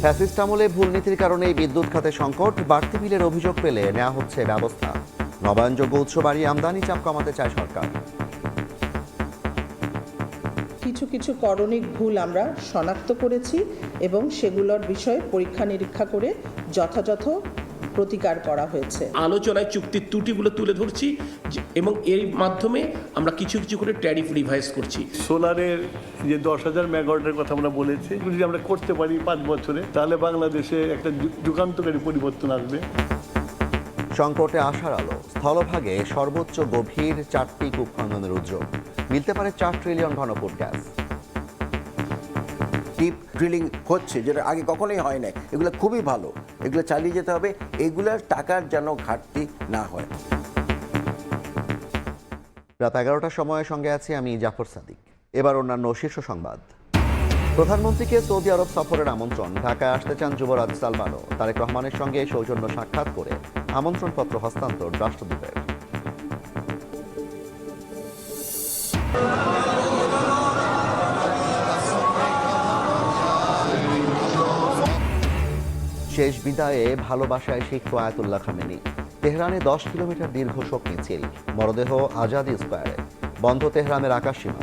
Fascist আমলে ভুল নীতির কারণেই বিদ্যুৎ খাতে সংকট, বাড়তি বিলের অভিযোগ পেলে নেওয়া হচ্ছে ব্যবস্থা। নবায়নযোগ্য উৎস বাড়িয়ে আমদানি চাপ কমাতে চায় সরকার। কিছু কিছু করণিক ভুল আমরা শনাক্ত করেছি এবং সেগুলোর বিষয়ে পরীক্ষা নিরীক্ষা করে যথাযথ প্রতিকার করা হয়েছে। আলোচনায় চুক্তির ত্রুটিগুলো তুলে ধরছি এবং এর মাধ্যমে আমরা কিছু কিছু করে ট্যারিফ রিভাইজ করছি। সোলারের যে 10,000 মেগাওয়াটের কথা আমরা বলেছি, যদি আমরা করতে পারি 5 বছরে, তাহলে বাংলাদেশে একটা যুগান্তকারী পরিবর্তন আসবে। সংকটে আসার আলো, স্থলভাগে সর্বোচ্চ গভীর 4টি কূপ খননের উদ্যোগ, মিলতে পারে 4 ট্রিলিয়ন ঘনফুট গ্যাস। ডিপ ড্রিলিং হচ্ছে, যেটা আগে কখনোই হয় না। এগুলো খুবই ভালো, এগুলো চালিয়ে যেতে হবে। এগুলোর টাকার যেন ঘাটতি না হয়। রাত 11টার সময়ের সঙ্গে আছি আমি জাফর সাদিক। এবার অন্যান্য শীর্ষ সংবাদ। প্রধানমন্ত্রীকে সৌদি আরব সফরের আমন্ত্রণ, ঢাকায় আসতে চান যুবরাজ সালমানও। তারেক রহমানের সঙ্গে সৌজন্য সাক্ষাৎ করে আমন্ত্রণপত্র হস্তান্তর রাষ্ট্রদূতের। শেষ বিদায়ে ভালোবাসায় শিখত আয়াতুল্লাহ খামেনি। তেহরানে 10 কিলোমিটার দীর্ঘ শোক মিছিল, মরদেহ আজাদি স্কয়ারে, বন্ধ তেহরানের আকাশসীমা।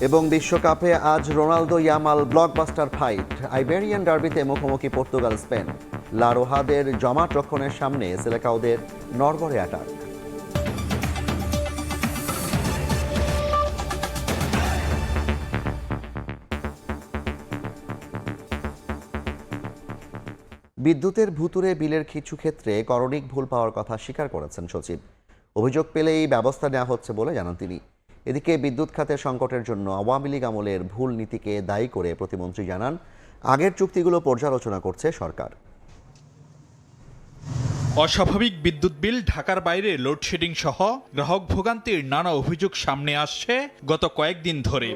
এবং বিশ্বকাপে আজ Ronaldo Yamal blockbuster fight, Iberian ডার্বিতে মুখোমুখি পর্তুগাল স্পেন। লা রোহাদের জমাট রক্ষণের সামনে সেলেকাওদের নড়গড়ে অ্যাটাক। বিদ্যুতের ভুতুরে বিলের কিছু ক্ষেত্রে করণিক ভুল পাওয়ার কথা স্বীকার করেছেন সচিব। অভিযোগ পেলেই ব্যবস্থা নেওয়া হচ্ছে বলে জানান তিনি। এদিকে বিদ্যুৎ খাতের সংকটের জন্য আওয়ামী লীগ আমলের ভুল নীতিকে দায়ী করে প্রতিমন্ত্রী জানান, আগের চুক্তিগুলো পর্যালোচনা করছে সরকার। অস্বাভাবিক বিদ্যুৎ বিল, ঢাকার বাইরে লোডশেডিং সহ গ্রাহক ভোগান্তির নানা অভিযোগ সামনে আসছে গত কয়েকদিন ধরে।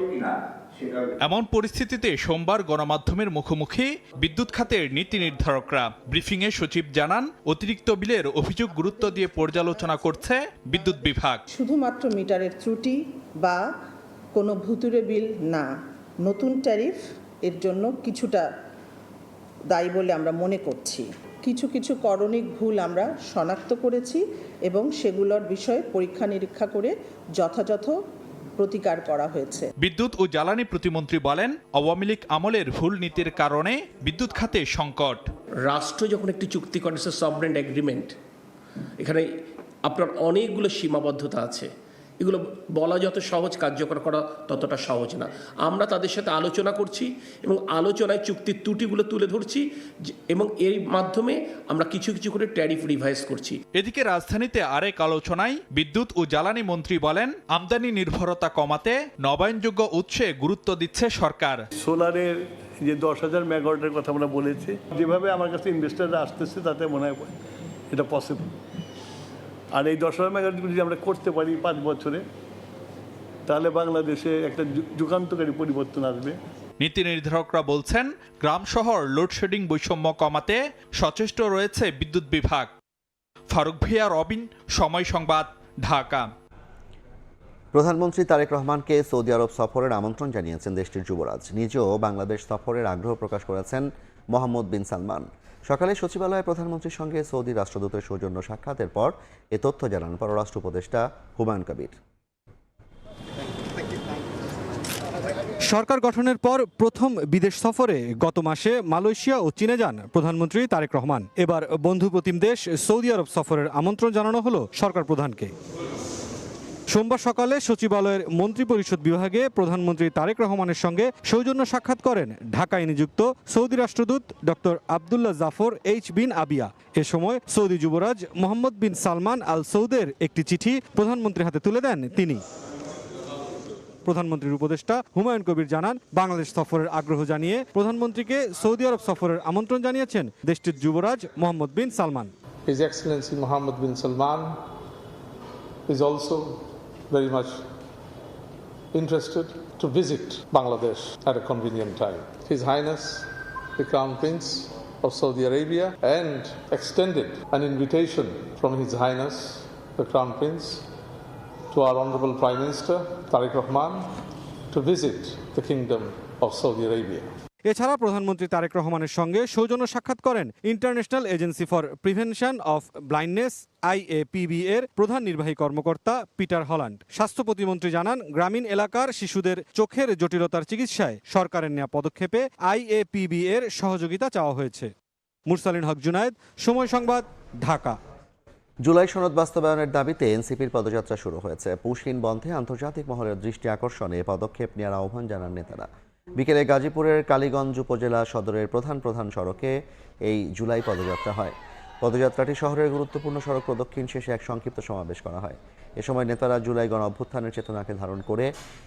এমন পরিস্থিতিতে সোমবার গণমাধ্যমের মুখোমুখি বিদ্যুৎ খাতের নীতি নির্ধারকরা। ব্রিফিংয়ে সচিব জানান, অতিরিক্ত বিলের অভিযোগ গুরুত্ব দিয়ে পর্যালোচনা করছে বিদ্যুৎ বিভাগ। শুধুমাত্র মিটারের ত্রুটি বা কোনো ভুতুরে বিল না, নতুন ট্যারিফ এর জন্য কিছুটা দায়ী বলে আমরা মনে করছি। কিছু কিছু করণিক ভুল আমরা শনাক্ত করেছি এবং সেগুলোর বিষয়ে পরীক্ষা নিরীক্ষা করে যথাযথ প্রতিকার করা হয়েছে। বিদ্যুৎ ও জ্বালানি প্রতিমন্ত্রী বলেন, আওয়ামী লীগ আমলের ভুল নীতির কারণে বিদ্যুৎ খাতে সংকট। রাষ্ট্র যখন একটি চুক্তি করে, সভরেন এগ্রিমেন্ট, এখানে আপনার অনেকগুলো সীমাবদ্ধতা আছে। এগুলো বলা যত সহজ, কার্যকর করা ততটা সহজ না। আমরা তাদের সাথে আলোচনা করছি এবং আলোচনায় চুক্তির ত্রুটিগুলো তুলে ধরছি এবং এর মাধ্যমে আমরা কিছু কিছু করে ট্যারিফ রিভাইজ করছি। এদিকে রাজধানীতে আরেক আলোচনায় বিদ্যুৎ ও জ্বালানি মন্ত্রী বলেন, আমদানি নির্ভরতা কমাতে নবায়নযোগ্য উৎসে গুরুত্ব দিচ্ছে সরকার। সোলারের যে 10,000 মেগাওয়াটের কথা আমরা বলেছি, যেভাবে আমার কাছে ইনভেস্টাররা আসতেছে তাতে মনে হয় এটা পসিবল। আর এই 10,000 মেগাওয়াট যদি আমরা করতে পারি 5 বছরে, তাহলে বাংলাদেশে একটা যুগান্তকারী পরিবর্তন আসবে। নীতি নির্ধারকরা বলছেন, গ্রাম শহর লোডশেডিং বৈষম্য কমাতে সচেষ্ট রয়েছে বিদ্যুৎ বিভাগ। ফারুক ভিয়া, রবিন, সময় সংবাদ, ঢাকা। প্রধানমন্ত্রী তারেক রহমানকে সৌদি আরব সফরের আমন্ত্রণ জানিয়েছেন দেশটির যুবরাজ। নিজেও বাংলাদেশ সফরের আগ্রহ প্রকাশ করেছেন মোহাম্মদ বিন সালমান। সকালে সচিবালয়ে প্রধানমন্ত্রীর সঙ্গে সৌদি রাষ্ট্রদূতের সৌজন্য সাক্ষাতের পর এ তথ্য জানান পররাষ্ট্র উপদেষ্টা হুমায়ুন কবির। সরকার গঠনের পর প্রথম বিদেশ সফরে গত মাসে মালয়েশিয়া ও চীনে যান প্রধানমন্ত্রী তারেক রহমান। এবার বন্ধু প্রতিম দেশ সৌদি আরব সফরের আমন্ত্রণ জানানো হলো সরকার প্রধানকে। সোমবার সকালে সচিবালয়ের মন্ত্রিপরিষদ বিভাগে প্রধানমন্ত্রী তারেক রহমানের সঙ্গে সৌজন্য সাক্ষাৎ করেন ঢাকায় নিযুক্ত সৌদি রাষ্ট্রদূত ডক্টর আবদুল্লাহ জাফর এইচ বিন আবিয়া। এ সময় সৌদি যুবরাজ মোহাম্মদ বিন সালমান আল সৌদের একটি চিঠি প্রধানমন্ত্রীর হাতে তুলে দেন তিনি। প্রধানমন্ত্রীর উপদেষ্টা হুমায়ুন কবির জানান, বাংলাদেশ সফরের আগ্রহ জানিয়ে প্রধানমন্ত্রীকে সৌদি আরব সফরের আমন্ত্রণ জানিয়েছেন দেশটির যুবরাজ মোহাম্মদ বিন Salman. His Excellency Mohammed bin Salman is also very much interested to visit Bangladesh at a convenient time. His Highness the Crown Prince of Saudi Arabia and extended an invitation from His Highness the Crown Prince to our Honorable Prime Minister Tariq Rahman to visit the Kingdom of Saudi Arabia. এছাড়া প্রধানমন্ত্রী তারেক রহমানের সঙ্গে সৌজন্য সাক্ষাৎ করেন international agency for prevention of blindness IAPB এর প্রধান নির্বাহী কর্মকর্তা পিটার হল্যান্ড। স্বাস্থ্য প্রতিমন্ত্রী জানান, গ্রামীণ এলাকার শিশুদের চোখের জটিলতার চিকিৎসায় সরকারের নেওয়া পদক্ষেপে IAPB এর সহযোগিতা চাওয়া হয়েছে। মুরসালিন হক জুনায়েদ, সময় সংবাদ, ঢাকা। জুলাই সনদ বাস্তবায়নের দাবিতে এনসিপির পদযাত্রা শুরু হয়েছে। পুশকিন বন্ধে আন্তর্জাতিক মহলের দৃষ্টি আকর্ষণে পদক্ষেপ নেওয়ার আহ্বান জানান নেতারা। বিকেলে গাজীপুরের কালীগঞ্জ উপজেলা সদরের প্রধান সড়কে এই জুলাই পদযাত্রা হয়। পদযাত্রাটি শহরের গুরুত্বপূর্ণ সড়ক প্রদক্ষিণ শেষে এক সংক্ষিপ্ত সমাবেশ করা হয়। এ সময় নেতারা জুলাই গণ অভ্যুত্থানের চেতনাকে ধারণ করে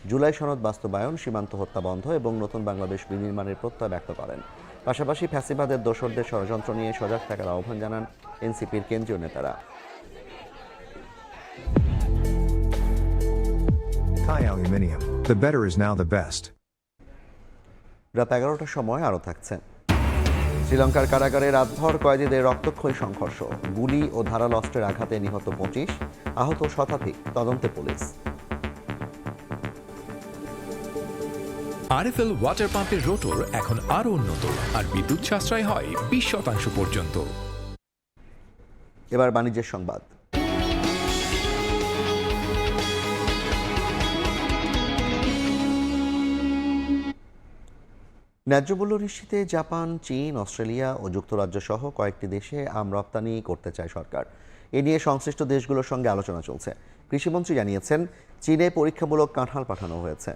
জুলাই সনদ বাস্তবায়ন, সীমান্ত হত্যা বন্ধ এবং নতুন বাংলাদেশ বিনির্মাণের প্রত্যয় ব্যক্ত করেন। পাশাপাশি ফ্যাসিবাদের দোসরদের ষড়যন্ত্র নিয়ে সজাগ থাকার আহ্বান জানান এনসিপির কেন্দ্রীয় নেতারা। Thai Aluminium. The better is now the best. রাত 11টার সময় আরও থাকছে। শ্রীলঙ্কার কারাগারে রাতভর কয়েদিদের রক্তক্ষয়ী সংঘর্ষ, গুলি ও ধারালো অস্ত্রের আঘাতে নিহত 25, আহত শতাধিক, তদন্তে পুলিশ। আরএফএল ওয়াটার পাম্পের রোটর এখন আরো উন্নত আর বিদ্যুৎ সাশ্রয় হয় 20% পর্যন্ত। এবার বাণিজ্যের সংবাদ। ন্যায্য মূল্য নিশ্চিতে জাপান, চীন, অস্ট্রেলিয়া ও যুক্তরাজ্য সহ কয়েকটি দেশে আম রপ্তানি করতে চায় সরকার। এ নিয়ে সংশ্লিষ্ট দেশগুলোর সঙ্গে আলোচনা চলছে। কৃষিমন্ত্রী জানিয়েছেন, চীনে পরীক্ষামূলক কাঁঠাল পাঠানো হয়েছে।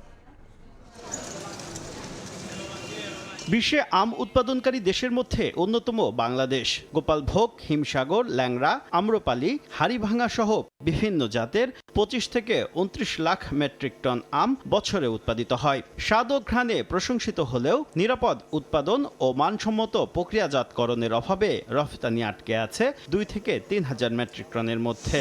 বিশ্বে আম উৎপাদনকারী দেশের মধ্যে অন্যতম বাংলাদেশ। গোপালভোগ, হিমসাগর, ল্যাংড়া, আম্রপালি, হাড়িভাঙা সহ বিভিন্ন জাতের 25 থেকে 29 লাখ মেট্রিক টন আম বছরে উৎপাদিত হয়। স্বাদ ও ঘ্রাণে প্রশংসিত হলেও নিরাপদ উৎপাদন ও মানসম্মত প্রক্রিয়াজাতকরণের অভাবে রফতানি আটকে আছে 2 থেকে 3 হাজার মেট্রিক টনের মধ্যে।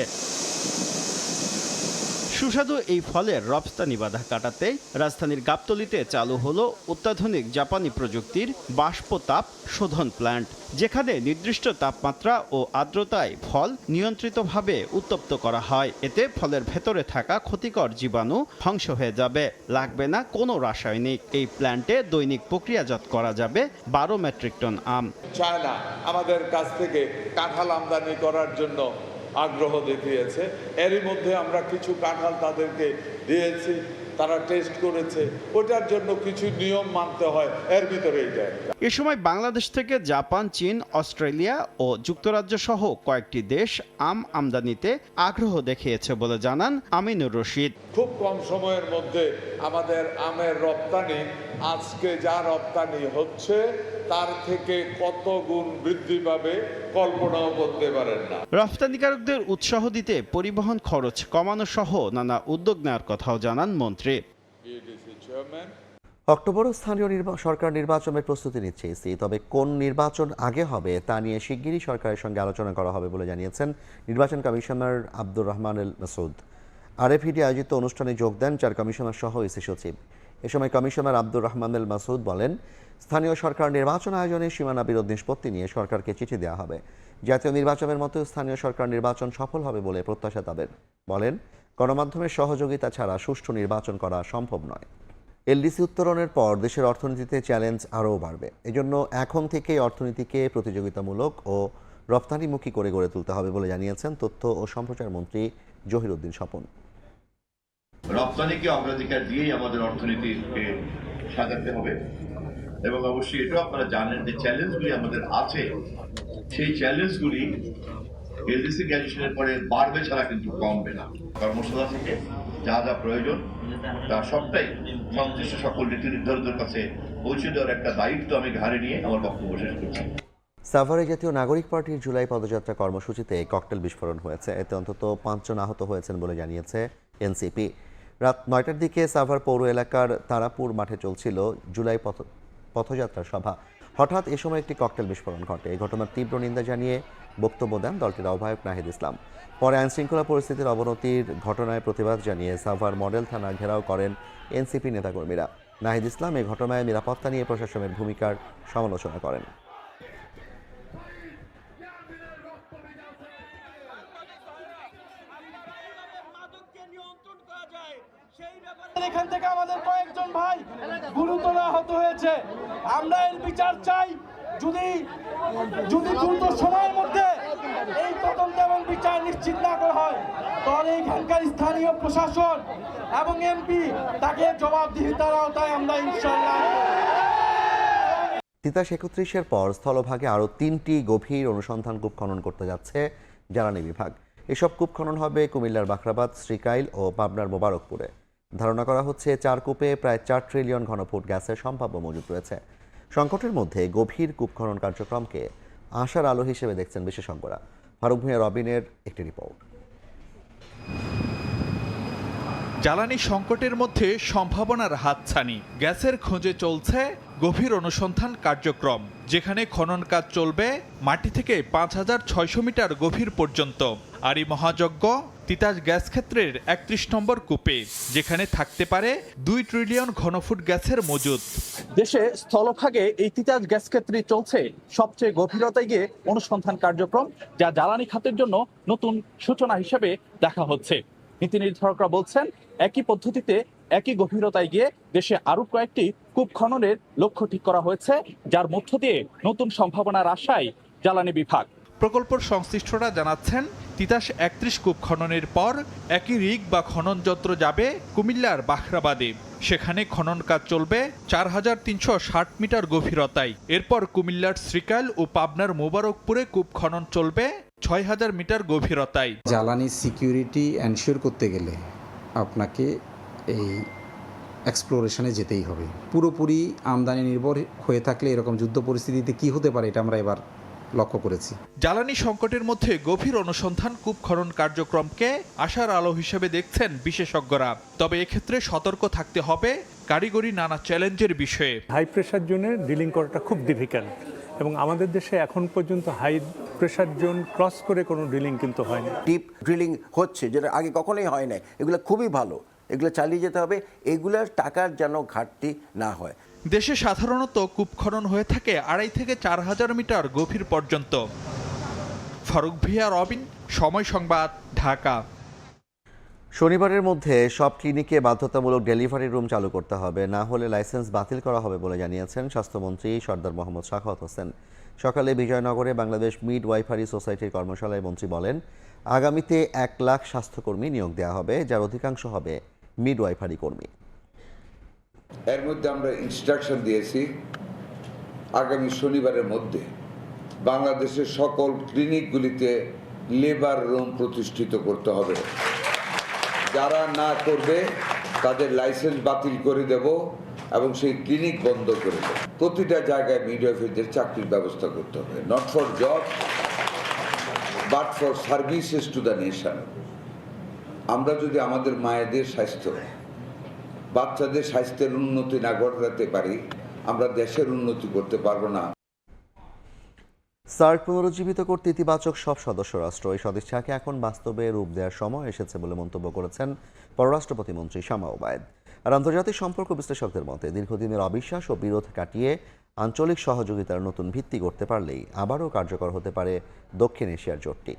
সুস্বাদু এই ফলের রপ্তানি বাধা কাটাতে রাজধানীর গাবতলীতে চালু হলো অত্যাধুনিক জাপানি প্রযুক্তির বাষ্পতাপ শোধন প্ল্যান্ট, যেখানে নির্দিষ্ট তাপমাত্রা ও আর্দ্রতায় ফল নিয়ন্ত্রিতভাবে উত্তপ্ত করা হয়। এতে ফলের ভেতরে থাকা ক্ষতিকর জীবাণু ধ্বংস হয়ে যাবে, লাগবে না কোনো রাসায়নিক। এই প্ল্যান্টে দৈনিক প্রক্রিয়াজাত করা যাবে 12 মেট্রিক টন আম। চায়না আমাদের কাছ থেকে কাঁঠাল আমদানি করার জন্য আগ্রহ দেখিয়েছে। এরই মধ্যে আমরা কিছু কাঁঠাল তাদেরকে দিয়েছি, তারা টেস্ট করেছে। ওটার জন্য কিছু নিয়ম মানতে হয়, এর ভিতরে এইটা। এ সময় বাংলাদেশ থেকে জাপান, চীন, অস্ট্রেলিয়া ও যুক্তরাজ্য সহ কয়েকটি দেশ আম আমদানিতে আগ্রহ দেখিয়েছে বলে জানান আমিনুর রশিদ। খুব কম সময়ের মধ্যে আমাদের আমের রপ্তানি, আজকে যা রপ্তানি হচ্ছে তার থেকে কত গুণ বৃদ্ধি পাবে কল্পনাও করতে পারেন না। রপ্তানিকারকদের উৎসাহ দিতে পরিবহন খরচ কমানো সহ নানা উদ্যোগ নেওয়ার কথাও জানান মন্ত্রী। অক্টোবরে স্থানীয় সরকার নির্বাচনের প্রস্তুতি নিচ্ছে ইসি। তবে কোন নির্বাচন আগে হবে তা নিয়ে শিগগিরই সরকারের সঙ্গে আলোচনা করা হবে বলে জানিয়েছেন নির্বাচন কমিশনার আব্দুর রহমান আল মাসুদ। আরএফইডি আয়োজিত অনুষ্ঠানে যোগ দেন 4 কমিশনার সহ ইসি সচিব। এ সময় কমিশনার আব্দুর রহমান আল মাসুদ বলেন, স্থানীয় সরকার নির্বাচন আয়োজনে সীমানা বিরোধ নিষ্পত্তি নিয়ে সরকারকে চিঠি দেওয়া হবে। জাতীয় নির্বাচনের মতো স্থানীয় সরকার নির্বাচন সফল হবে বলে প্রত্যাশা তাদের। বলেন, গণমাধ্যমের সহযোগিতা ছাড়া সুষ্ঠু নির্বাচন করা সম্ভব নয়। এলডিসি উত্তরণের পর দেশের অর্থনীতিতে চ্যালেঞ্জ আরও বাড়বে। এজন্য এখন থেকেই অর্থনীতিকে প্রতিযোগিতামূলক ও রপ্তানিমুখী করে গড়ে তুলতে হবে বলে জানিয়েছেন তথ্য ও সম্প্রচার মন্ত্রী জহিরুদ্দিন স্বপন। রপ্তানিকে অগ্রাধিকার দিয়েই আমাদের অর্থনীতিকে সাজাতে হবে এবং অবশ্যই এটাও আপনারা জানেন যে চ্যালেঞ্জগুলি আমাদের আছে, সেই চ্যালেঞ্জগুলি এলডিসি গ্র্যাজুয়েশনের পরে বাড়বে ছাড়া কিন্তু কমবে না। কর্মশালা থেকে যা যা প্রয়োজন তার সবটাই সংশ্লিষ্ট সকল নীতি নির্ধারকদের কাছে পৌঁছে দেওয়ার একটা দায়িত্ব আমি ঘাড়ে নিয়ে আমার বক্তব্য শেষ করছি। সাভারে জাতীয় নাগরিক পার্টির জুলাই পদযাত্রা কর্মসূচিতে ককটেল বিস্ফোরণ হয়েছে। এতে অন্তত 5 জন আহত হয়েছেন বলে জানিয়েছে এনসিপি। রাত 9টার দিকে সাভার পৌর এলাকার তারাপুর মাঠে চলছিল জুলাই পথযাত্রা সভা। হঠাৎ এ সময় একটি ককটেল বিস্ফোরণ ঘটে। এই ঘটনার তীব্র নিন্দা জানিয়ে বক্তব্য দেন দলটির আহ্বায়ক নাহিদ ইসলাম। পরে আইনশৃঙ্খলা পরিস্থিতির অবনতির ঘটনায় প্রতিবাদ জানিয়ে সাভার মডেল থানা ঘেরাও করেন এনসিপি নেতাকর্মীরা। নাহিদ ইসলাম এই ঘটনায় নিরাপত্তা নিয়ে প্রশাসনের ভূমিকার সমালোচনা করেন। এখান থেকে আমাদের কয়েকজন একজন ভাই গুরুতর আহত হয়েছে। আমরা এর বিচার চাই। যদি দ্রুত সময়ের মধ্যে এই তদন্ত এবং বিচার নিশ্চিত না করা হয়, তাহলে এখানকার স্থানীয় প্রশাসন এবং এমপি তাকে জবাবদিহিতার আওতায় আমরা ইনশাআল্লাহ। তিতাস ৩১-এর পর স্থলভাগে আরও ৩টি গভীর অনুসন্ধান কূপ খনন করতে যাচ্ছে জ্বালানি বিভাগ। এসব কূপ খনন হবে কুমিল্লার বাখরাবাদ, শ্রীকাইল ও পাবনার মোবারকপুরে। ধারণা করা হচ্ছে 4 কূপে প্রায় 4 ট্রিলিয়ন ঘনফুট গ্যাসের সম্ভাব্য মজুদ রয়েছে। সংকটের মধ্যে গভীর কূপ খনন কার্যক্রমকে আশার আলো হিসেবে দেখছেন বিশেষজ্ঞরা। ফারুক ভূঁইয়া রবিনের একটি রিপোর্ট। জ্বালানি সংকটের মধ্যে সম্ভাবনার হাতছানি। গ্যাসের খোঁজে চলছে গভীর অনুসন্ধান কার্যক্রম, যেখানে খনন কাজ চলবে মাটি থেকে ৫,৬০০ মিটার গভীর পর্যন্ত। আরই মহাযজ্ঞ তিতাস গ্যাস ক্ষেত্রের ৩১ নম্বর কূপে, যেখানে থাকতে পারে 2 ট্রিলিয়ন ঘনফুট গ্যাসের মজুদ। দেশে স্থলভাগে এই তিতাস গ্যাস ক্ষেত্রে চলছে সবচেয়ে গভীরতায় গিয়ে অনুসন্ধান কার্যক্রম, যা জ্বালানি খাতের জন্য নতুন সূচনা হিসেবে দেখা হচ্ছে। নীতি নির্ধারকরা বলছেন, একই পদ্ধতিতে একই গভীরতায় গিয়ে দেশে আরো কয়েকটি কূপ খননের লক্ষ্য ঠিক করা হয়েছে, যার মধ্য দিয়ে নতুন সম্ভাবনার আশায় জ্বালানি বিভাগ। প্রকল্প সংশ্লিষ্টরা জানাচ্ছেন, তিতাস ৩১ কূপ খননের পর একই রিগ বা খনন যন্ত্র যাবে কুমিল্লার বাখরাবাদে। সেখানে খনন কাজ চলবে ৪,৩৬০ মিটার গভীরতায়। এরপর কুমিল্লার শ্রীকাইল ও পাবনার মোবারকপুরে কূপ খনন চলবে ৬,০০০ মিটার গভীরতায়। জ্বালানি সিকিউরিটি এনশিওর করতে গেলে আপনাকে এই এক্সপ্লোরেশনে যেতেই হবে। পুরোপুরি আমদানি নির্ভর হয়ে থাকলে এরকম যুদ্ধ পরিস্থিতিতে কি হতে পারে, এটা আমরা এবার লক্ষ্য করেছি। জ্বালানি সংকটের মধ্যে গভীর অনুসন্ধান কূপ খনন কার্যক্রমকে আশার আলো হিসেবে দেখছেন বিশেষজ্ঞরা। তবে এক্ষেত্রে সতর্ক থাকতে হবে কারিগরি নানা চ্যালেঞ্জের বিষয়ে। হাই প্রেশার জোনে ড্রিলিং করাটা খুব ডিফিকাল্ট, এবং আমাদের দেশে এখন পর্যন্ত হাই প্রেশার জোন ক্রস করে কোনো ড্রিলিং কিন্তু হয়নি। ডিপ ড্রিলিং হচ্ছে, যেটা আগে কখনোই হয় না। এগুলো খুবই ভালো, এগুলো চালিয়ে যেতে হবে। এগুলার টাকার যেন ঘাটতি না হয়। দেশে সাধারণত কূপ খনন হয়ে থাকে 2,500 থেকে 4,000 মিটার গভীর পর্যন্ত। ফারুক ভূঁইয়া, রবিন, সময় সংবাদ, ঢাকা। শনিবারের মধ্যে সব ক্লিনিকে বাধ্যতামূলক ডেলিভারি রুম চালু করতে হবে, না হলে লাইসেন্স বাতিল করা হবে বলে জানিয়েছেন স্বাস্থ্যমন্ত্রী সরদার মোহাম্মদ সাখাওয়াত হোসেন। সকালে বিজয়নগরে বাংলাদেশ মিড ওয়াইফারি সোসাইটির কর্মশালায় মন্ত্রী বলেন, আগামীতে 1 লাখ স্বাস্থ্যকর্মী নিয়োগ দেওয়া হবে, যার অধিকাংশ হবে মিড ওয়াইফারি কর্মী। এর মধ্যে আমরা ইনস্ট্রাকশন দিয়েছি, আগামী শনিবারের মধ্যে বাংলাদেশের সকল ক্লিনিকগুলিতে লেবার রুম প্রতিষ্ঠিত করতে হবে। যারা না করবে তাদের লাইসেন্স বাতিল করে দেব এবং সেই ক্লিনিক বন্ধ করে দেব। প্রতিটা জায়গায় মিডওয়াইফারদের চাকরির ব্যবস্থা করতে হবে, not for job but for services to the nation. আমরা যদি আমাদের মায়েদের স্বাস্থ্য, বাচ্চাদের স্বাস্থ্যের উন্নতি না ঘটাতে পারি, আমরা দেশের উন্নতি করতে পারবো না। সার্ক পুনরুজ্জীবিত করতে ইতিবাচক সব সদস্য রাষ্ট্র, এই সদিচ্ছাকে এখন বাস্তবে রূপ দেওয়ার সময় এসেছে বলে মন্তব্য করেছেন পররাষ্ট্র প্রতিমন্ত্রী শামা ওবায়েদ। আর আন্তর্জাতিক সম্পর্ক বিশ্লেষকদের মতে, দীর্ঘদিনের অবিশ্বাস ও বিরোধ কাটিয়ে আঞ্চলিক সহযোগিতার নতুন ভিত্তি করতে পারলেই আবারও কার্যকর হতে পারে দক্ষিণ এশিয়ার জোটটি।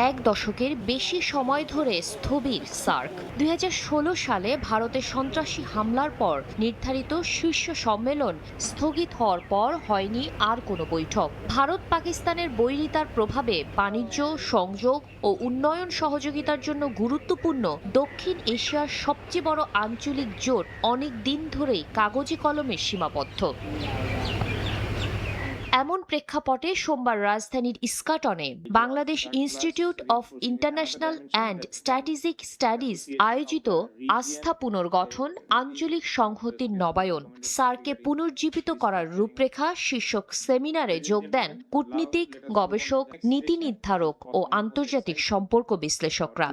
1 দশকের বেশি সময় ধরে স্থবির সার্ক। 2016 সালে ভারতের সন্ত্রাসী হামলার পর নির্ধারিত শীর্ষ সম্মেলন স্থগিত হওয়ার পর হয়নি আর কোনো বৈঠক। ভারত পাকিস্তানের বৈরিতার প্রভাবে বাণিজ্য, সংযোগ ও উন্নয়ন সহযোগিতার জন্য গুরুত্বপূর্ণ দক্ষিণ এশিয়ার সবচেয়ে বড় আঞ্চলিক জোট অনেক দিন ধরেই কাগজে কলমে সীমাবদ্ধ। এমন প্রেক্ষাপটে সোমবার রাজধানীর ইস্কাটনে Bangladesh institute of international and strategic studies আয়োজিত আস্থা পুনর্গঠন, আঞ্চলিক সংহতির নবায়ন, সার্কে পুনর্জীবিত করার রূপরেখা শীর্ষক সেমিনারে যোগ দেন কূটনীতিক, গবেষক, নীতি নির্ধারক ও আন্তর্জাতিক সম্পর্ক বিশ্লেষকরা।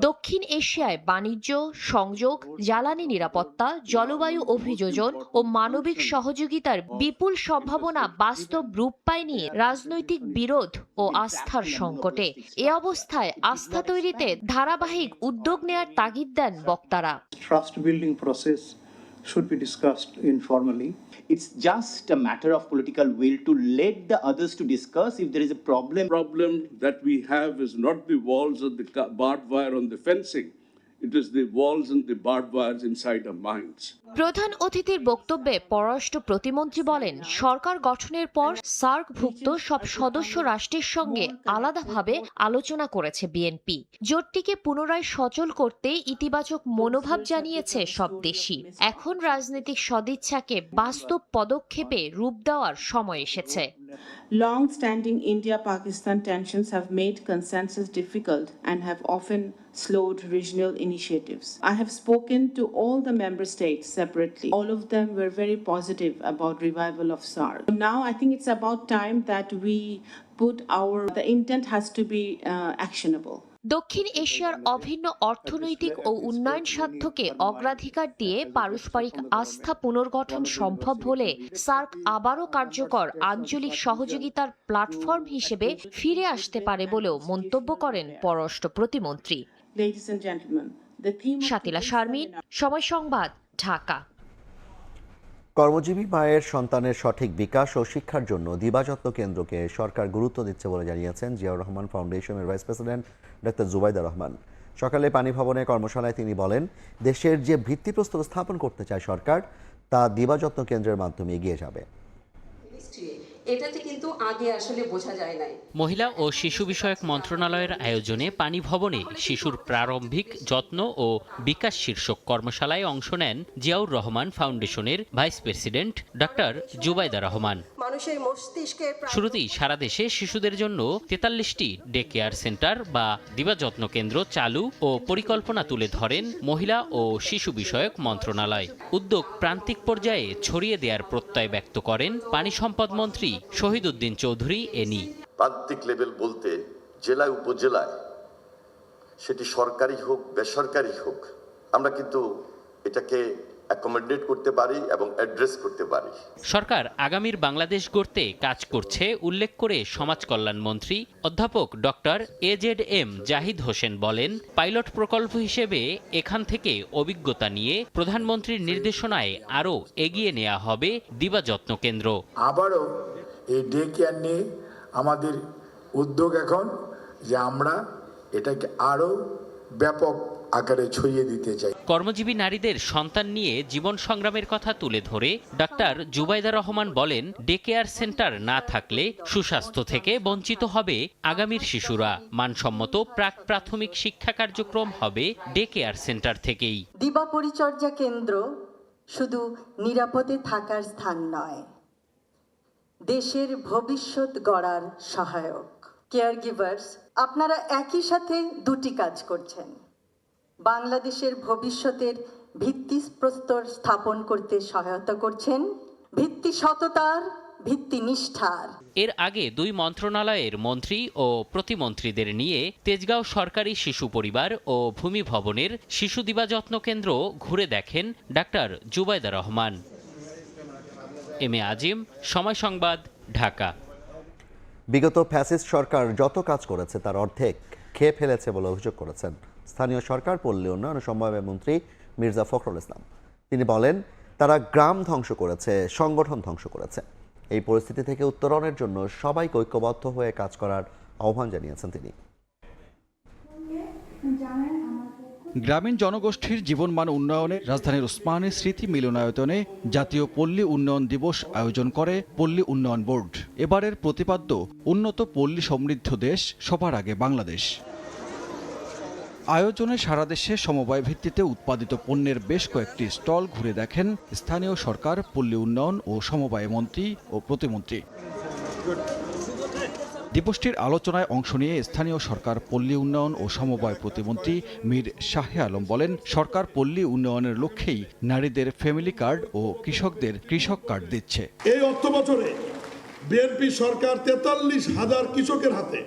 দক্ষিণ এশিয়ায় বাণিজ্য, সংযোগ, জ্বালানি নিরাপত্তা, জলবায়ু অভিযোজন ও মানবিক সহযোগিতার বিপুল সম্ভাবনা বাস্তব রূপ পায়নি রাজনৈতিক বিরোধ ও আস্থার সংকটে। এ অবস্থায় আস্থা তৈরিতে ধারাবাহিক উদ্যোগ নেয়ার তাগিদ দেন বক্তারা। Trust building process should be discussed informally. It's just a matter of political will to let the others to discuss if there is a problem. Problem that we have is not the walls and the barbed wire on the fencing. It is the walls and the barbed wires inside our minds. প্রধান অতিথির বক্তব্যে পররাষ্ট্র প্রতিমন্ত্রী বলেন, সরকার গঠনের পর সার্কভুক্ত সব সদস্য রাষ্ট্রের সঙ্গে আলাদাভাবে আলোচনা করেছে বিএনপি। জোটটিকে পুনরায় সচল করতে ইতিবাচক মনোভাব জানিয়েছে সব দেশই। এখন রাজনৈতিক সদিচ্ছাকে বাস্তব পদক্ষেপে রূপ দেওয়ার সময় এসেছে। Long-standing India-Pakistan tensions have made consensus difficult and have often slowed regional initiatives. I have spoken to all the member states separately. All of them were very positive about revival of SARC. Now I think it's about time that we put the intent has to be actionable. দক্ষিণ এশিয়ার অভিন্ন অর্থনৈতিক ও উন্নয়ন স্বার্থকে অগ্রাধিকার দিয়ে পারস্পরিক আস্থা পুনর্গঠন সম্ভব হলে সার্ক আবারও কার্যকর আঞ্চলিক সহযোগিতার প্ল্যাটফর্ম হিসেবে ফিরে আসতে পারে বলেও মন্তব্য করেন পররাষ্ট্র প্রতিমন্ত্রী। শাতিলা শারমিন, সময় সংবাদ, ঢাকা। কর্মজীবী মায়ের সন্তানের সঠিক বিকাশ ও শিক্ষার জন্য দিবাযত্ন কেন্দ্রকে সরকার গুরুত্ব দিচ্ছে বলে জানিয়েছেন জিয়াউর রহমান ফাউন্ডেশনের vice president doctor Zubaida Rahman. সকালে পানি ভবনে কর্মশালায় তিনি বলেন, দেশের যে ভিত্তিপ্রস্তর স্থাপন করতে চায় সরকার, তা দিবাযত্ন কেন্দ্রের মাধ্যমে এগিয়ে যাবে। এটাতে কিন্তু আগে আসলে বোঝা যায় নাই। মহিলা ও শিশু বিষয়ক মন্ত্রণালয়ের আয়োজনে পানি ভবনে শিশুর প্রারম্ভিক যত্ন ও বিকাশ শীর্ষক কর্মশালায় অংশ নেন জিয়াউর রহমান ফাউন্ডেশনের vice president doctor Zubaida Rahman. মানুষের মস্তিষ্কের শুরুতেই সারা দেশে শিশুদের জন্য 43টি ডে কেয়ার সেন্টার বা দিবাযত্ন কেন্দ্র চালু ও পরিকল্পনা তুলে ধরেন মহিলা ও শিশু বিষয়ক মন্ত্রণালয়। উদ্যোগ প্রান্তিক পর্যায়ে ছড়িয়ে দেওয়ার প্রত্যয় ব্যক্ত করেন পানি সম্পদ মন্ত্রী শহীদ উদ্দিন চৌধুরী এনি। প্রান্তিক লেভেল বলতে জেলায় উপজেলায়, সেটি সরকারি হোক বেসরকারি হোক, আমরা কিন্তু এটাকে অ্যাকোমোডেট করতে পারি এবং অ্যাড্রেস করতে পারি। সরকার আগামীর বাংলাদেশ গড়তে কাজ করছে উল্লেখ করে সমাজ কল্যাণ মন্ত্রী অধ্যাপক ডক্টর AZM জাহিদ হোসেন বলেন, পাইলট প্রকল্প হিসেবে এখান থেকে অভিজ্ঞতা নিয়ে প্রধানমন্ত্রীর নির্দেশনায় আরও এগিয়ে নেওয়া হবে দিবাযত্ন কেন্দ্র। আবারও এই ডে কেয়ার নিয়ে আমাদের উদ্যোগ এখন যে আমরা এটাকে আরও ব্যাপক আকারে ছড়িয়ে দিতে চাই। কর্মজীবী নারীদের সন্তান নিয়ে জীবন সংগ্রামের কথা তুলে ধরে ডাক্তার জুবাইদা রহমান বলেন, ডে কেয়ার সেন্টার না থাকলে সুস্বাস্থ্য থেকে বঞ্চিত হবে আগামীর শিশুরা। মানসম্মত প্রাক প্রাথমিক শিক্ষা কার্যক্রম হবে ডে কেয়ার সেন্টার থেকেই। দিবা পরিচর্যা কেন্দ্র শুধু নিরাপদে থাকার স্থান নয়, দেশের ভবিষ্যৎ গড়ার সহায়ক। কেয়ার গিভার্স, আপনারা একই সাথে দুটি কাজ করছেন। বাংলাদেশের ভবিষ্যতের ভিত্তিপ্রস্তর স্থাপন করতে সহায়তা করছেন, ভিত্তি সততার, ভিত্তি নিষ্ঠার। এর আগে দুই মন্ত্রণালয়ের মন্ত্রী ও প্রতিমন্ত্রীদের নিয়ে তেজগাঁও সরকারি শিশু পরিবার ও ভূমি ভবনের শিশু দিবাযত্ন কেন্দ্র ঘুরে দেখেন ডাক্তার জুবাইদা রহমান। এম.এ. আজিম, সময় সংবাদ, ঢাকা। বিগত ফ্যাসিস্ট সরকার যত কাজ করেছে তার অর্ধেক খেয়ে ফেলেছে বলে অভিযোগ করেছেন স্থানীয় সরকার পল্লী উন্নয়ন ও সমবায় মন্ত্রী মির্জা ফখরুল ইসলাম। তিনি বলেন, তারা গ্রাম ধ্বংস করেছে, সংগঠন ধ্বংস করেছে। এই পরিস্থিতি থেকে উত্তরণের জন্য সবাইকে ঐক্যবদ্ধ হয়ে কাজ করার আহ্বান জানিয়েছেন তিনি। গ্রামীণ জনগোষ্ঠীর জীবনমান উন্নয়নে রাজধানীর ওসমানী স্মৃতি মিলনায়তনে জাতীয় পল্লী উন্নয়ন দিবস আয়োজন করে পল্লী উন্নয়ন বোর্ড। এবারের প্রতিপাদ্য উন্নত পল্লী সমৃদ্ধ দেশ, সবার আগে বাংলাদেশ। আয়োজনে সারা দেশে সমবায় ভিত্তিতে উৎপাদিত পণ্যের বেশ কয়েকটি স্টল ঘুরে দেখেন স্থানীয় সরকার, পল্লী উন্নয়ন ও সমবায় মন্ত্রী ও প্রতিমন্ত্রী। দিবসটির আলোচনায় অংশ নিয়ে স্থানীয় সরকার, পল্লী উন্নয়ন ও সমবায় প্রতিমন্ত্রী মীর শাহে আলম বলেন, সরকার পল্লী উন্নয়নের লক্ষ্যেই নারীদের ফ্যামিলি কার্ড ও কৃষকদের কৃষক কার্ড দিচ্ছে। এই অর্থ বছরে বিএনপি সরকার 43,000 কৃষকের হাতে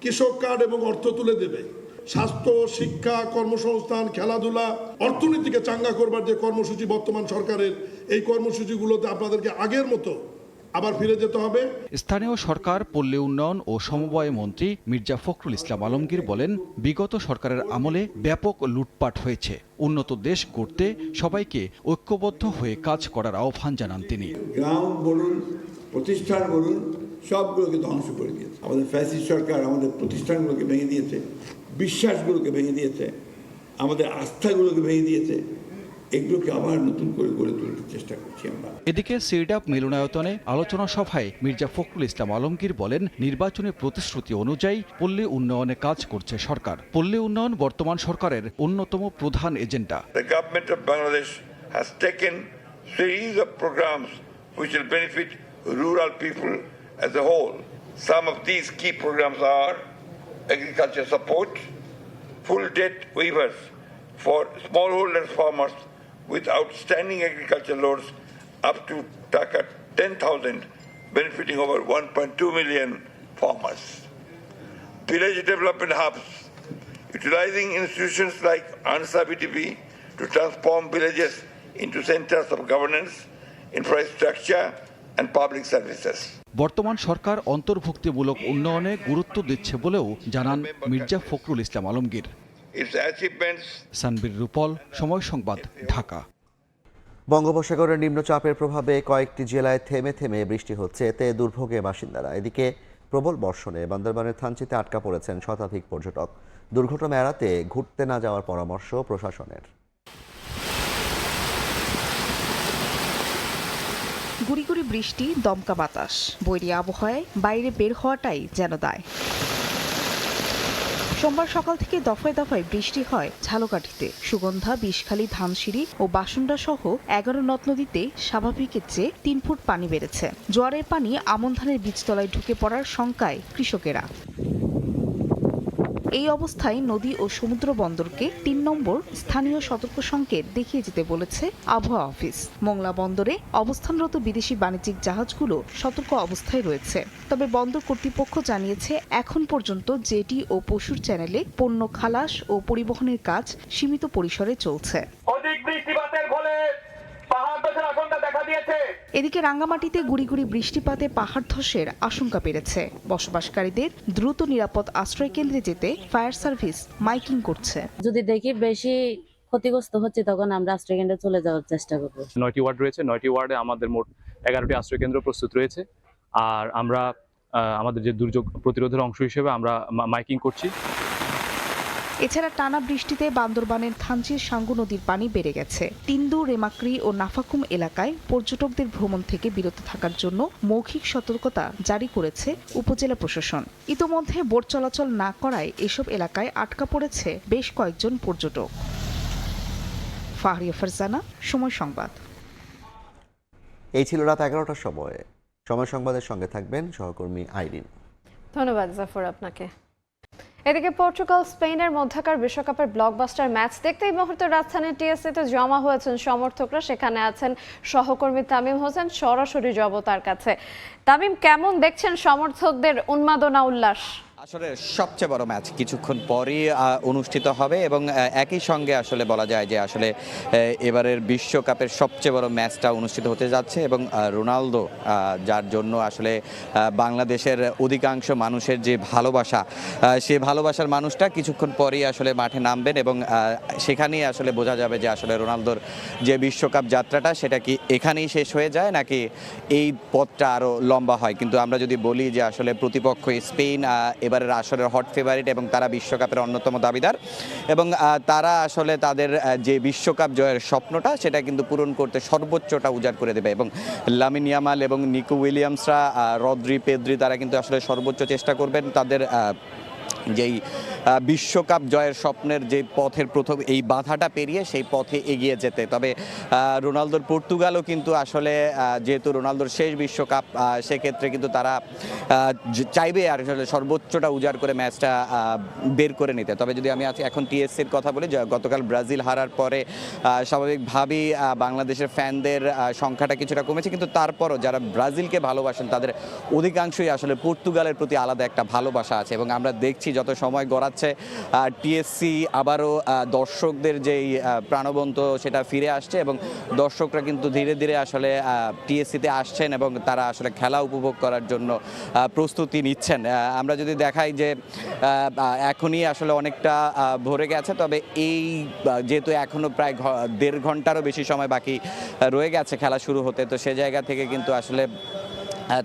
কৃষক কার্ড এবং অর্থ তুলে দেবে। স্বাস্থ্য, শিক্ষা, কর্মসংস্থান, খেলাধুলা, অর্থনীতিকে চাঙ্গা করবার যে কর্মসূচি বর্তমান সরকারের, এই কর্মসূচিগুলোতে আপনাদেরকে আগের মতো আবার ফিরে যেতে হবে। স্থানীয় সরকার, পল্লী উন্নয়ন ও সমবায় মন্ত্রী মির্জা ফখরুল ইসলাম আলমগীর বলেন, বিগত সরকারের আমলে ব্যাপক লুটপাট হয়েছে। উন্নত দেশ গড়তে সবাইকে ঐক্যবদ্ধ হয়ে কাজ করার আহ্বান জানান তিনি। গ্রাম বলুন, প্রতিষ্ঠান বলুন, সবগুলোকে ধ্বংস করে দিয়েছে। আমাদের ফ্যাসিস্ট সরকার আমাদের প্রতিষ্ঠানগুলোকে ভেঙে দিয়েছে, বিশ্বাসগুলোকে ভেঙে দিয়েছে, আমাদের আস্থাগুলোকে ভেঙে দিয়েছে। এগুলোকে আবার নতুন করে গড়ে তোলার চেষ্টা করছি আমরা। এদিকে সিরডাপ মিলনায়তনে আলোচনা সভায় মির্জা ফখরুল ইসলাম আলমগীর বলেন, নির্বাচনী প্রতিশ্রুতি অনুযায়ী পল্লী উন্নয়নে কাজ করছে সরকার। পল্লী উন্নয়ন বর্তমান সরকারের অন্যতম প্রধান agenda. The government of Bangladesh has taken series of programs which will benefit rural people as a whole. Some of these key programs are agriculture support, full debt waivers for smallholder farmers with outstanding agriculture loans up to Taka 10,000, benefiting over 1.2 million farmers. Village development hubs, utilizing institutions like ANSA BTP to transform villages into centers of governance, infrastructure and public services. বর্তমান সরকার অন্তর্ভুক্তিমূলক উন্নয়নে গুরুত্ব দিচ্ছে বলেও জানান মির্জা ফখরুল ইসলাম আলমগীর। সানবীর রূপল, সময় সংবাদ, ঢাকা। বঙ্গোপসাগরের নিম্নচাপের প্রভাবে কয়েকটি জেলায় থেমে থেমে বৃষ্টি হচ্ছে, এতে দুর্ভোগে বাসিন্দারা। এদিকে প্রবল বর্ষণে বান্দরবানের থানচিতে আটকা পড়েছেন শতাধিক পর্যটক। দুর্ঘটনা এড়াতে ঘুরতে না যাওয়ার পরামর্শ প্রশাসনের। গুড়ি গুড়ি বৃষ্টি, দমকা বাতাস, বৈরী আবহাওয়ায় বাইরে বের হওয়াটাই যেন দায়। সোমবার সকাল থেকে দফায় দফায় বৃষ্টি হয় ঝালকাঠিতে। সুগন্ধা, বিষখালী, ধানসিঁড়ি ও বাসুন্ডা সহ 11 নদ নদীতে স্বাভাবিকের চেয়ে 3 ফুট পানি বেড়েছে। জোয়ারের পানি আমন ধানের বীজতলায় ঢুকে পড়ার শঙ্কায় কৃষকেরা। এই অবস্থায় নদী ও সমুদ্র বন্দরকে 3 নম্বর স্থানীয় সতর্ক সংকেত দেখিয়ে যেতে বলেছে আবহাওয়া অফিস। মোংলা বন্দরে অবস্থানরত বিদেশি বাণিজ্যিক জাহাজগুলো সতর্ক অবস্থায় রয়েছে। তবে বন্দর কর্তৃপক্ষ জানিয়েছে, এখন পর্যন্ত জেটি ও পশুর চ্যানেলে পণ্য খালাস ও পরিবহনের কাজ সীমিত পরিসরে চলছে। এদিকে রাঙ্গামাটিতে গুড়ি গুড়ি বৃষ্টিপাতে পাহাড় ধসের আশঙ্কা বেড়েছে। বসবাসকারীদের দ্রুত নিরাপদ আশ্রয় কেন্দ্রে যেতে ফায়ার সার্ভিস মাইকিং করছে। যদি দেখি বেশি ক্ষতিগ্রস্ত হচ্ছে তখন আমরা আশ্রয় কেন্দ্রে চলে যাওয়ার চেষ্টা করব। 9টি ওয়ার্ড রয়েছে, 9টি ওয়ার্ডে আমাদের মোট 11টি আশ্রয় কেন্দ্র প্রস্তুত রয়েছে। আর আমরা আমাদের যে দুর্যোগ প্রতিরোধের অংশ হিসেবে আমরা মাইকিং করছি। এছাড়া টানা বৃষ্টিতে বান্দরবানের থানচির সাঙ্গু নদীর পানি বেড়ে গেছে। তিন্দু, রেমাক্রি ও নাফাকুম এলাকায় পর্যটকদের ভ্রমণ থেকে বিরত থাকার জন্য মৌখিক সতর্কতা জারি করেছে উপজেলা প্রশাসন। ইতোমধ্যে বোট চলাচল না করায় এসব এলাকায় আটকা পড়েছে বেশ কয়েকজন পর্যটক। ফাহরিয়া ফারজানা, সময় সংবাদ। এই ছিল রাত 11টার সময়। সময় সংবাদের সঙ্গে থাকবেন সহকর্মী আইরিন। ধন্যবাদ জাফর আপনাকে। এদিকে পর্তুগাল স্পেনের মধ্যকার বিশ্বকাপের ব্লকবাস্টার ম্যাচ দেখতে এই মুহূর্তে রাজধানীর টিএসসিতে জমা হয়েছেন সমর্থকরা। সেখানে আছেন সহকর্মী তামিম হোসেন, সরাসরি যাব তার কাছে। তামিম, কেমন দেখছেন সমর্থকদের উন্মাদনা, উল্লাস? আসলে সবচেয়ে বড় ম্যাচ কিছুক্ষণ পরই অনুষ্ঠিত হবে এবং একই সঙ্গে আসলে বলা যায় যে আসলে এবারের বিশ্বকাপের সবচেয়ে বড় ম্যাচটা অনুষ্ঠিত হতে যাচ্ছে এবং রোনালদো, যার জন্য আসলে বাংলাদেশের অধিকাংশ মানুষের যে ভালোবাসা, সেই ভালোবাসার মানুষটা কিছুক্ষণ পরই আসলে মাঠে নামবেন এবং সেখানেই আসলে বোঝা যাবে যে আসলে রোনালদোর যে বিশ্বকাপ যাত্রাটা সেটা কি এখানেই শেষ হয়ে যায় নাকি এই পথটা আরও লম্বা হয়। কিন্তু আমরা যদি বলি যে আসলে প্রতিপক্ষ স্পেন এবারের আসরের হট ফেভারিট এবং তারা বিশ্বকাপের অন্যতম দাবিদার এবং তারা আসলে তাদের যে বিশ্বকাপ জয়ের স্বপ্নটা সেটা কিন্তু পূরণ করতে সর্বোচ্চটা উজাড় করে দেবে এবং লামিন ইয়ামাল এবং নিকো উইলিয়ামসরা, রদ্রি, পেদ্রি তারা কিন্তু আসলে সর্বোচ্চ চেষ্টা করবেন তাদের যেই বিশ্বকাপ জয়ের স্বপ্নের যে পথের প্রথম এই বাধাটা পেরিয়ে সেই পথে এগিয়ে যেতে। তবে রোনালদোর পর্তুগালও কিন্তু আসলে যেহেতু রোনালদোর শেষ বিশ্বকাপ, সেক্ষেত্রে কিন্তু তারা চাইবে আর আসলে সর্বোচ্চটা উজাড় করে ম্যাচটা বের করে নিতে। তবে যদি আমি এখন টিএসসির কথা বলি, গতকাল ব্রাজিল হারার পরে স্বাভাবিকভাবেই বাংলাদেশের ফ্যানদের সংখ্যাটা কিছুটা কমেছে, কিন্তু তারপরও যারা ব্রাজিলকে ভালোবাসেন তাদের অধিকাংশই আসলে পর্তুগালের প্রতি আলাদা একটা ভালোবাসা আছে এবং আমরা দেখছি যত সময় গড়াচ্ছে, টিএসসি আবারও দর্শকদের যেই প্রাণবন্ত সেটা ফিরে আসছে এবং দর্শকরা কিন্তু ধীরে ধীরে আসলে টিএসসিতে আসছেন এবং তারা আসলে খেলা উপভোগ করার জন্য প্রস্তুতি নিচ্ছেন। আমরা যদি দেখাই যে এখনই আসলে অনেকটা ভরে গেছে, তবে এই যেহেতু এখনও প্রায় 1.5 ঘন্টারও বেশি সময় বাকি রয়ে গেছে খেলা শুরু হতে, তো সে জায়গা থেকে কিন্তু আসলে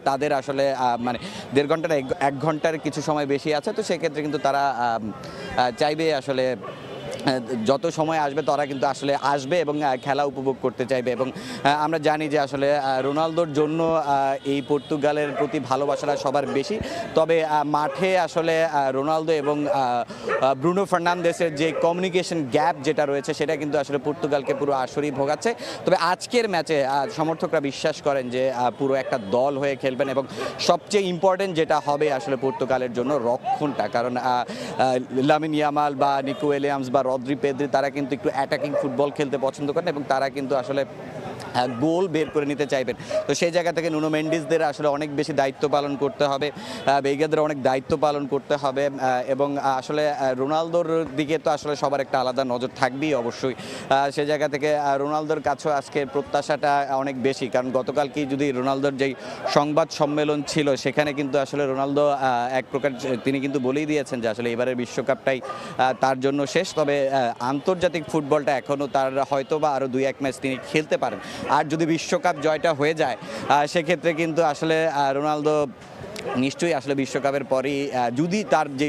তাদের আসলে মানে 1.5 ঘন্টার 1 ঘন্টার কিছু সময় বেশি আছে, তো সেক্ষেত্রে কিন্তু তারা চাইবে আসলে যত সময় আসবে তারা কিন্তু আসলে আসবে এবং খেলা উপভোগ করতে চাইবে। এবং আমরা জানি যে আসলে রোনালদোর জন্য এই পর্তুগালের প্রতি ভালোবাসাটা সবার বেশি, তবে মাঠে আসলে রোনালদো এবং ব্রুনো ফার্নান্দেসের যে কমিউনিকেশন গ্যাপ যেটা রয়েছে সেটা কিন্তু আসলে পর্তুগালকে পুরো আসরেই ভোগাচ্ছে। তবে আজকের ম্যাচে সমর্থকরা বিশ্বাস করেন যে পুরো একটা দল হয়ে খেলবেন এবং সবচেয়ে ইম্পর্টেন্ট যেটা হবে আসলে পর্তুগালের জন্য রক্ষণটা, কারণ লামিন ইয়ামাল বা নিকো উইলিয়ামস বা রদ্রি পেদ্রি তারা কিন্তু একটু অ্যাটাকিং ফুটবল খেলতে পছন্দ করেন এবং তারা কিন্তু আসলে গোল বের করে নিতে চাইবেন। তো সেই জায়গা থেকে নুনো মেন্ডিসদের আসলে অনেক বেশি দায়িত্ব পালন করতে হবে, বেইগাদের অনেক দায়িত্ব পালন করতে হবে এবং আসলে রোনালদোর দিকে তো আসলে সবার একটা আলাদা নজর থাকবেই অবশ্যই। সেই জায়গা থেকে রোনালদোর কাছেও আজকে প্রত্যাশাটা অনেক বেশি, কারণ গতকালকেই যদি রোনালদোর যেই সংবাদ সম্মেলন ছিল সেখানে কিন্তু আসলে রোনালদো এক প্রকার তিনি কিন্তু বলেই দিয়েছেন যে আসলে এবারের বিশ্বকাপটাই তার জন্য শেষ, তবে আন্তর্জাতিক ফুটবলটা এখনও তার হয়তো বা আরও 2-1 ম্যাচ তিনি খেলতে পারেন। আর যদি বিশ্বকাপ জয়টা হয়ে যায় সেক্ষেত্রে কিন্তু আসলে রোনালদো নিশ্চয়ই আসলে বিশ্বকাপের পরই যদি তার যে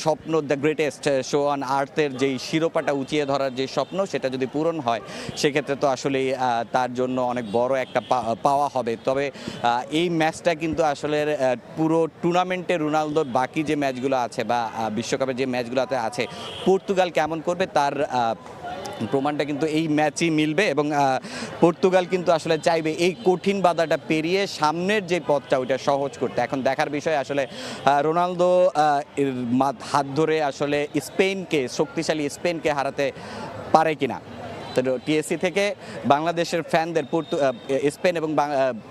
স্বপ্ন দ্য গ্রেটেস্ট শো অন আর্থের যেই শিরোপাটা উঁচিয়ে ধরার যে স্বপ্ন সেটা যদি পূরণ হয় সেক্ষেত্রে তো আসলে তার জন্য অনেক বড় একটা পাওয়া হবে। তবে এই ম্যাচটা কিন্তু আসলে পুরো টুর্নামেন্টে রোনালদোর বাকি যে ম্যাচগুলো আছে বা বিশ্বকাপের যে ম্যাচগুলোতে আছে পর্তুগাল কেমন করবে তার প্রমাণটা কিন্তু এই ম্যাচই মিলবে এবং পর্তুগাল কিন্তু আসলে চাইবে এই কঠিন বাধাটা পেরিয়ে সামনের যে পথটা ওইটা সহজ করতে। এখন দেখার বিষয় আসলে রোনালদো হাত ধরে আসলে শক্তিশালী স্পেনকে হারাতে পারে কিনা। তো টিএসসি থেকে বাংলাদেশের ফ্যানদের স্পেন এবং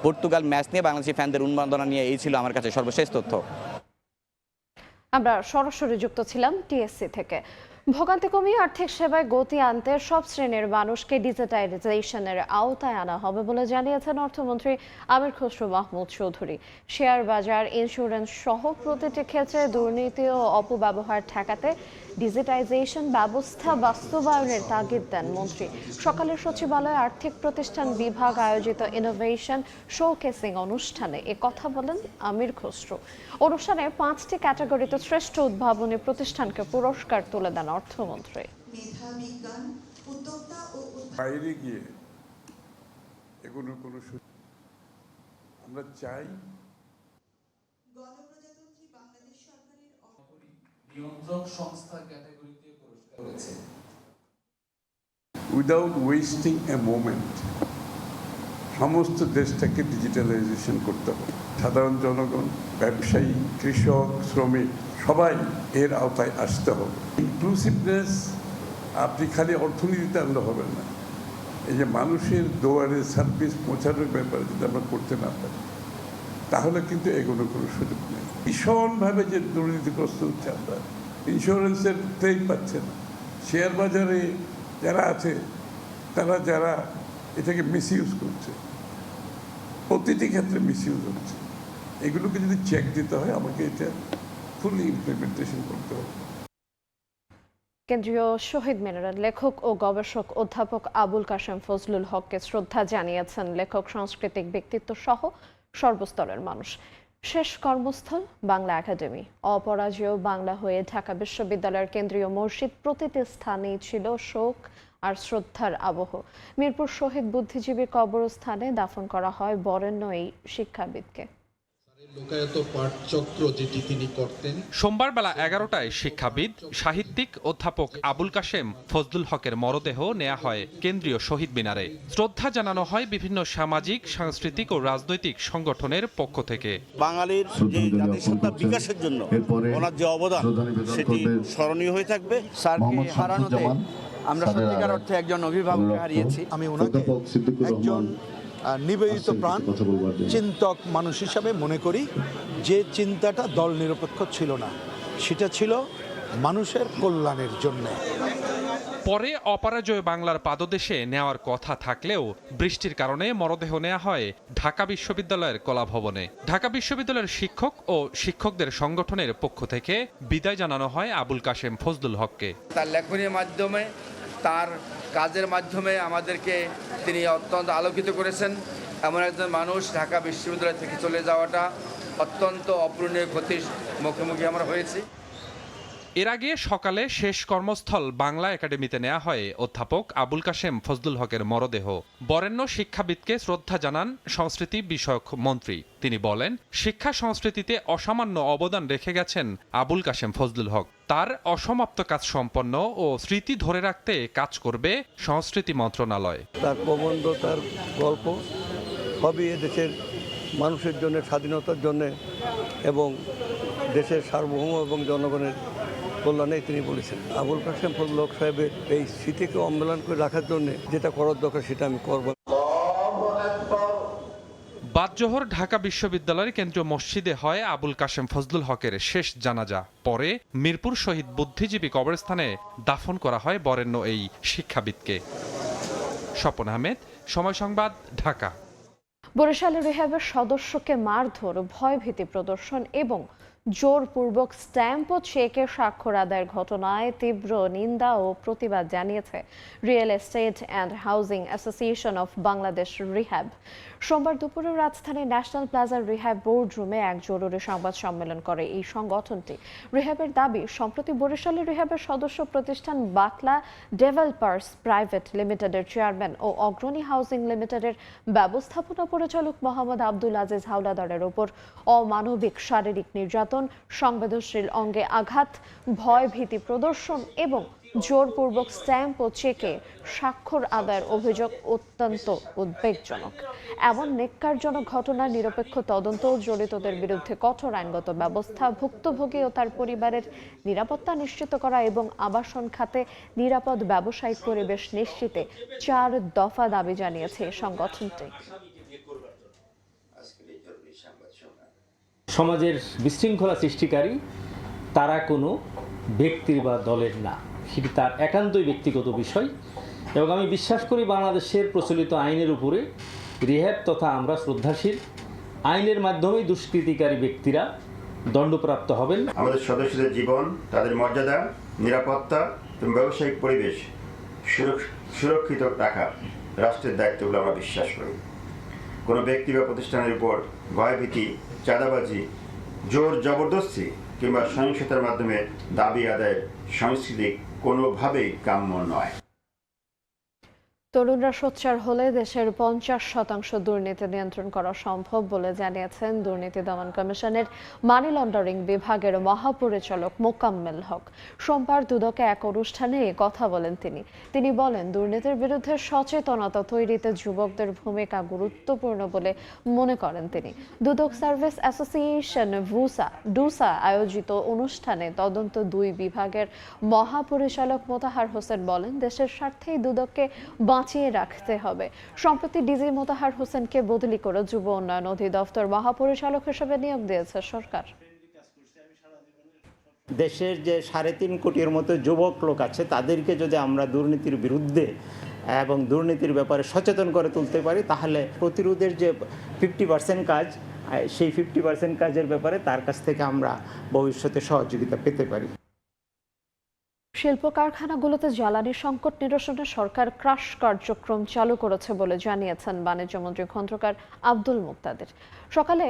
পর্তুগাল ম্যাচ নিয়ে বাংলাদেশি ফ্যানদের উন্মাদনা নিয়ে এই ছিল আমার কাছে সর্বশেষ তথ্য। আমরা সরাসরি যুক্ত ছিলাম টিএসসি থেকে। ভোগান্তি কমিয়ে আর্থিক সেবায় গতি আনতে সব শ্রেণীর মানুষকে ডিজিটাইজেশনের আওতায় আনা হবে বলে জানিয়েছেন অর্থমন্ত্রী আমির খসরু মাহমুদ চৌধুরী। শেয়ার বাজার, ইন্স্যুরেন্স সহ প্রতিটি ক্ষেত্রে দুর্নীতি ও অপব্যবহার ঠেকাতে ডিজিটাইজেশন ব্যবস্থা বাস্তবায়নের তাগিদ দেন মন্ত্রী। সকালে সচিবালয়ে আর্থিক প্রতিষ্ঠান বিভাগ আয়োজিত ইনোভেশন শোকেসিং অনুষ্ঠানে এ কথা বলেন আমির খসরু। অনুষ্ঠানে 5টি ক্যাটাগরিতে শ্রেষ্ঠ উদ্ভাবনী প্রতিষ্ঠানকে পুরস্কার তুলে দেন অর্থমন্ত্রী। বাইরে গিয়ে এগুলোর কোনো আমরা চাই নিয়ন্ত্রক সংস্থা ক্যাটাগরিতে পুরস্কার করেছে। উইদাউট ওয়েস্টিং এ মোমেন্ট সমস্ত দেশটাকে ডিজিটালাইজেশন করতে হবে। সাধারণ জনগণ, ব্যবসায়ী, কৃষক, শ্রমিক সবাই এর আওতায় আসতে হবে। ইনক্লুসিভনেস আপনি খালি অর্থনীতিতে আনলে হবে না, এই যে মানুষের দুয়ারে সার্ভিস পৌঁছানোর ব্যাপারে যদি আমরা করতে না পারি তাহলে কিন্তু এগুলো কোনো সুযোগ নেই। ভীষণভাবে যে দুর্নীতিগ্রস্ত হচ্ছে, আমরা ইন্স্যুরেন্সের ক্লেম পাচ্ছে না, শেয়ার বাজারে যারা আছে যারা এটাকে মিসইউজ করছে, প্রতিটি ক্ষেত্রে মিসইউজ হচ্ছে, এগুলোকে যদি চেক দিতে হয় আমাকে এটা ফুলি ইমপ্লিমেন্টেশন করতে হবে। কেন্দ্রীয় শহীদ মিনারের লেখক ও গবেষক অধ্যাপক আবুল কাশেম ফজলুল হককে শ্রদ্ধা জানিয়েছেন লেখক, সাংস্কৃতিক ব্যক্তিত্ব সহ সর্বস্তরের মানুষ। শেষ কর্মস্থল বাংলা একাডেমি। অপরাজেয় বাংলা হয়ে ঢাকা বিশ্ববিদ্যালয়ের কেন্দ্রীয় মসজিদ প্রতিটি স্থানেই ছিল শোক আর শ্রদ্ধার আবহ। মিরপুর শহীদ বুদ্ধিজীবী কবরস্থানে দাফন করা হয় বরেণ্য এই শিক্ষাবিদকে। সোমবার বেলা 11টায় শিক্ষাবিদ, সাহিত্যিক অধ্যাপক আবুল কাশেম ফজলুল হকের মরদেহ নেওয়া হয় কেন্দ্রীয় শহীদ মিনারে। শ্রদ্ধা জানানো হয় বিভিন্ন সামাজিক, সাংস্কৃতিক ও রাজনৈতিক সংগঠনের পক্ষ থেকে। বাঙালির যে জাতিসত্তার বিকাশের জন্য ওনার যে অবদান সেটি স্মরণীয় হয়ে থাকবে। স্যারকে হারানোতে আমরা সত্যিকার অর্থে একজন অভিভাবককে হারিয়েছি। আমি ওনাকে একজন নিবেদিত প্রাণ চিন্তক মানুষ হিসাবে মনে করি, যে চিন্তাটা দল নিরপেক্ষ ছিল না, সেটা ছিল মানুষের কল্যাণের জন্য। পরে অপরাজয় বাংলার পাদদেশে নেওয়ার কথা থাকলেও বৃষ্টির কারণে মরদেহ নেওয়া হয় ঢাকা বিশ্ববিদ্যালয়ের কলাভবনে। ঢাকা বিশ্ববিদ্যালয়ের শিক্ষক ও শিক্ষকদের সংগঠনের পক্ষ থেকে বিদায় জানানো হয় আবুল কাশেম ফজলুল হককে। তার লেখনীর মাধ্যমে, তার কাজের মাধ্যমে আমাদেরকে তিনি অত্যন্ত আলোকিত করেছেন। এমন একজন মানুষ ঢাকা বিশ্ববিদ্যালয় থেকে চলে যাওয়াটা অত্যন্ত অপূরণীয় ক্ষতির মুখোমুখি আমরা হয়েছি। এর আগে সকালে শেষ কর্মস্থল বাংলা একাডেমিতে নেওয়া হয় অধ্যাপক আবুল কাশেম ফজলুল হকের মরদেহ। বরেণ্য শিক্ষাবিদকে শ্রদ্ধা জানান সংস্কৃতি বিষয়ক মন্ত্রী। তিনি বলেন, শিক্ষা সংস্কৃতিতে অসামান্য অবদান রেখে গেছেন আবুল কাশেম ফজলুল হক। তার অসমাপ্ত কাজ সম্পন্ন ও স্মৃতি ধরে রাখতে কাজ করবে সংস্কৃতি মন্ত্রণালয়। তার প্রবন্ধ, তার গল্প সবই দেশের মানুষের জন্য, স্বাধীনতার জন্য এবং দেশের সার্বভৌম এবং জনগণের কল্যাণে তিনি বলেছেন। আবুল কাশেম ফজলুল হক সাহেবের এই স্মৃতিকে অম্লান করে রাখার জন্য যেটা করার দরকার সেটা আমি করব। বাদজোহর ঢাকা বিশ্ববিদ্যালয়ের কেন্দ্রীয় মসজিদে হয় আবুল কাশেম ফজলুল হকের শেষ জানাজা। পরে মিরপুর শহীদ বুদ্ধিজীবী কবরস্থানে দাফন করা হয় বরেণ্য এই শিক্ষাবিদকে। স্বপন আহমেদ, সময় সংবাদ, ঢাকা। বরিশালে রিহ্যাবের সদস্যকে মারধর, ভয়ভীতি প্রদর্শন এবং জোরপূর্বক স্ট্যাম্প ও চেকে স্বাক্ষর আদায়ের ঘটনায় তীব্র নিন্দা ও প্রতিবাদ জানিয়েছে real estate and housing association of Bangladesh rehab. সোমবার দুপুরে রাজধানীর ন্যাশনাল প্লাজার রিহ্যাব বোর্ড রুমে এক জরুরি সংবাদ সম্মেলন করে এই সংগঠনটি। রিহ্যাবের দাবি, সম্প্রতি বরিশালে রিহ্যাবের সদস্য প্রতিষ্ঠান বাকলা ডেভেলপার্স প্রাইভেট লিমিটেডের চেয়ারম্যান ও অগ্রণী হাউজিং লিমিটেডের ব্যবস্থাপনা পরিচালক মোহাম্মদ আব্দুল আজিজ হাওলাদারের ওপর অমানবিক শারীরিক নির্যাতন, সংবেদনশীল অঙ্গে আঘাত, ভয় ভীতি প্রদর্শন এবং জোরপূর্বক স্ট্যাম্প ও চেকে স্বাক্ষর আদায়ের অভিযোগ অত্যন্ত উদ্বেগজনক। এমন নেক্কারজনক ঘটনার নিরপেক্ষ তদন্ত, জড়িতদের বিরুদ্ধে কঠোর আইনগত ব্যবস্থা, ভুক্তভোগী ও তার পরিবারের নিরাপত্তা নিশ্চিত করা এবং আবাসন খাতে নিরাপদ ব্যবসায়িক পরিবেশ নিশ্চিতে 4 দফা দাবি জানিয়েছে সংগঠনটি। সমাজের বিশৃঙ্খলা সৃষ্টিকারী তারা কোনো ব্যক্তির বা দলের না, সেটি তার একান্তই ব্যক্তিগত বিষয়। এবং আমি বিশ্বাস করি বাংলাদেশের প্রচলিত আইনের উপরে রিহ্যাব তথা আমরা শ্রদ্ধাশীল। আইনের মাধ্যমেই দুষ্কৃতিকারী ব্যক্তিরা দণ্ডপ্রাপ্ত হবেন। আমাদের সদস্যদের জীবন, তাদের মর্যাদা, নিরাপত্তা এবং ব্যবসায়িক পরিবেশ সুরক্ষিত রাখা রাষ্ট্রের দায়িত্ব বলে আমরা বিশ্বাস করি। কোনো ব্যক্তি বা প্রতিষ্ঠানের উপর ভয়ভীতি, চাঁদাবাজি, জোর জবরদস্তি কিংবা সহিংসতার মাধ্যমে দাবি আদায়ের সংস্কৃতি কোনোভাবেই কাম্য নয়। তরুণরা সোচ্চার হলে দেশের 50% দুর্নীতি নিয়ন্ত্রণ করা সম্ভব বলে জানিয়েছেন দুর্নীতি দমন কমিশনের মানি লন্ডারিং বিভাগের মহাপরিচালক মোকাম্মেল হক। সোমবার দুদকে এক অনুষ্ঠানে এ কথা বলেন তিনি বলেন, দুর্নীতির বিরুদ্ধে সচেতনতা তৈরিতে যুবকদের ভূমিকা গুরুত্বপূর্ণ বলে মনে করেন তিনি। দুদক সার্ভিস অ্যাসোসিয়েশন ডুসা আয়োজিত অনুষ্ঠানে তদন্ত 2 বিভাগের মহাপরিচালক মোতাহার হোসেন বলেন, দেশের স্বার্থেই দুদককে বাঁচিয়ে রাখতে হবে। সম্প্রতি ডিজি মোতাহার হোসেনকে বদলি করে যুব উন্নয়ন অধিদপ্তর মহাপরিচালক হিসেবে নিয়োগ দিয়েছে সরকার। দেশের যে 3.5 কোটির মতো যুবক লোক আছে, তাদেরকে যদি আমরা দুর্নীতির বিরুদ্ধে এবং দুর্নীতির ব্যাপারে সচেতন করে তুলতে পারি, তাহলে প্রতিরোধের যে 50% কাজ, সেই 50% কাজের ব্যাপারে তার কাছ থেকে আমরা ভবিষ্যতে সহযোগিতা পেতে পারি। শিল্প কারখানাগুলোতে জ্বালানি সংকট নিরসনে সরকার ক্রাশ কার্যক্রম চালু করেছে বলে জানিয়েছেন বাণিজ্যমন্ত্রী খন্দকার আব্দুল মুক্তাদির। সকালে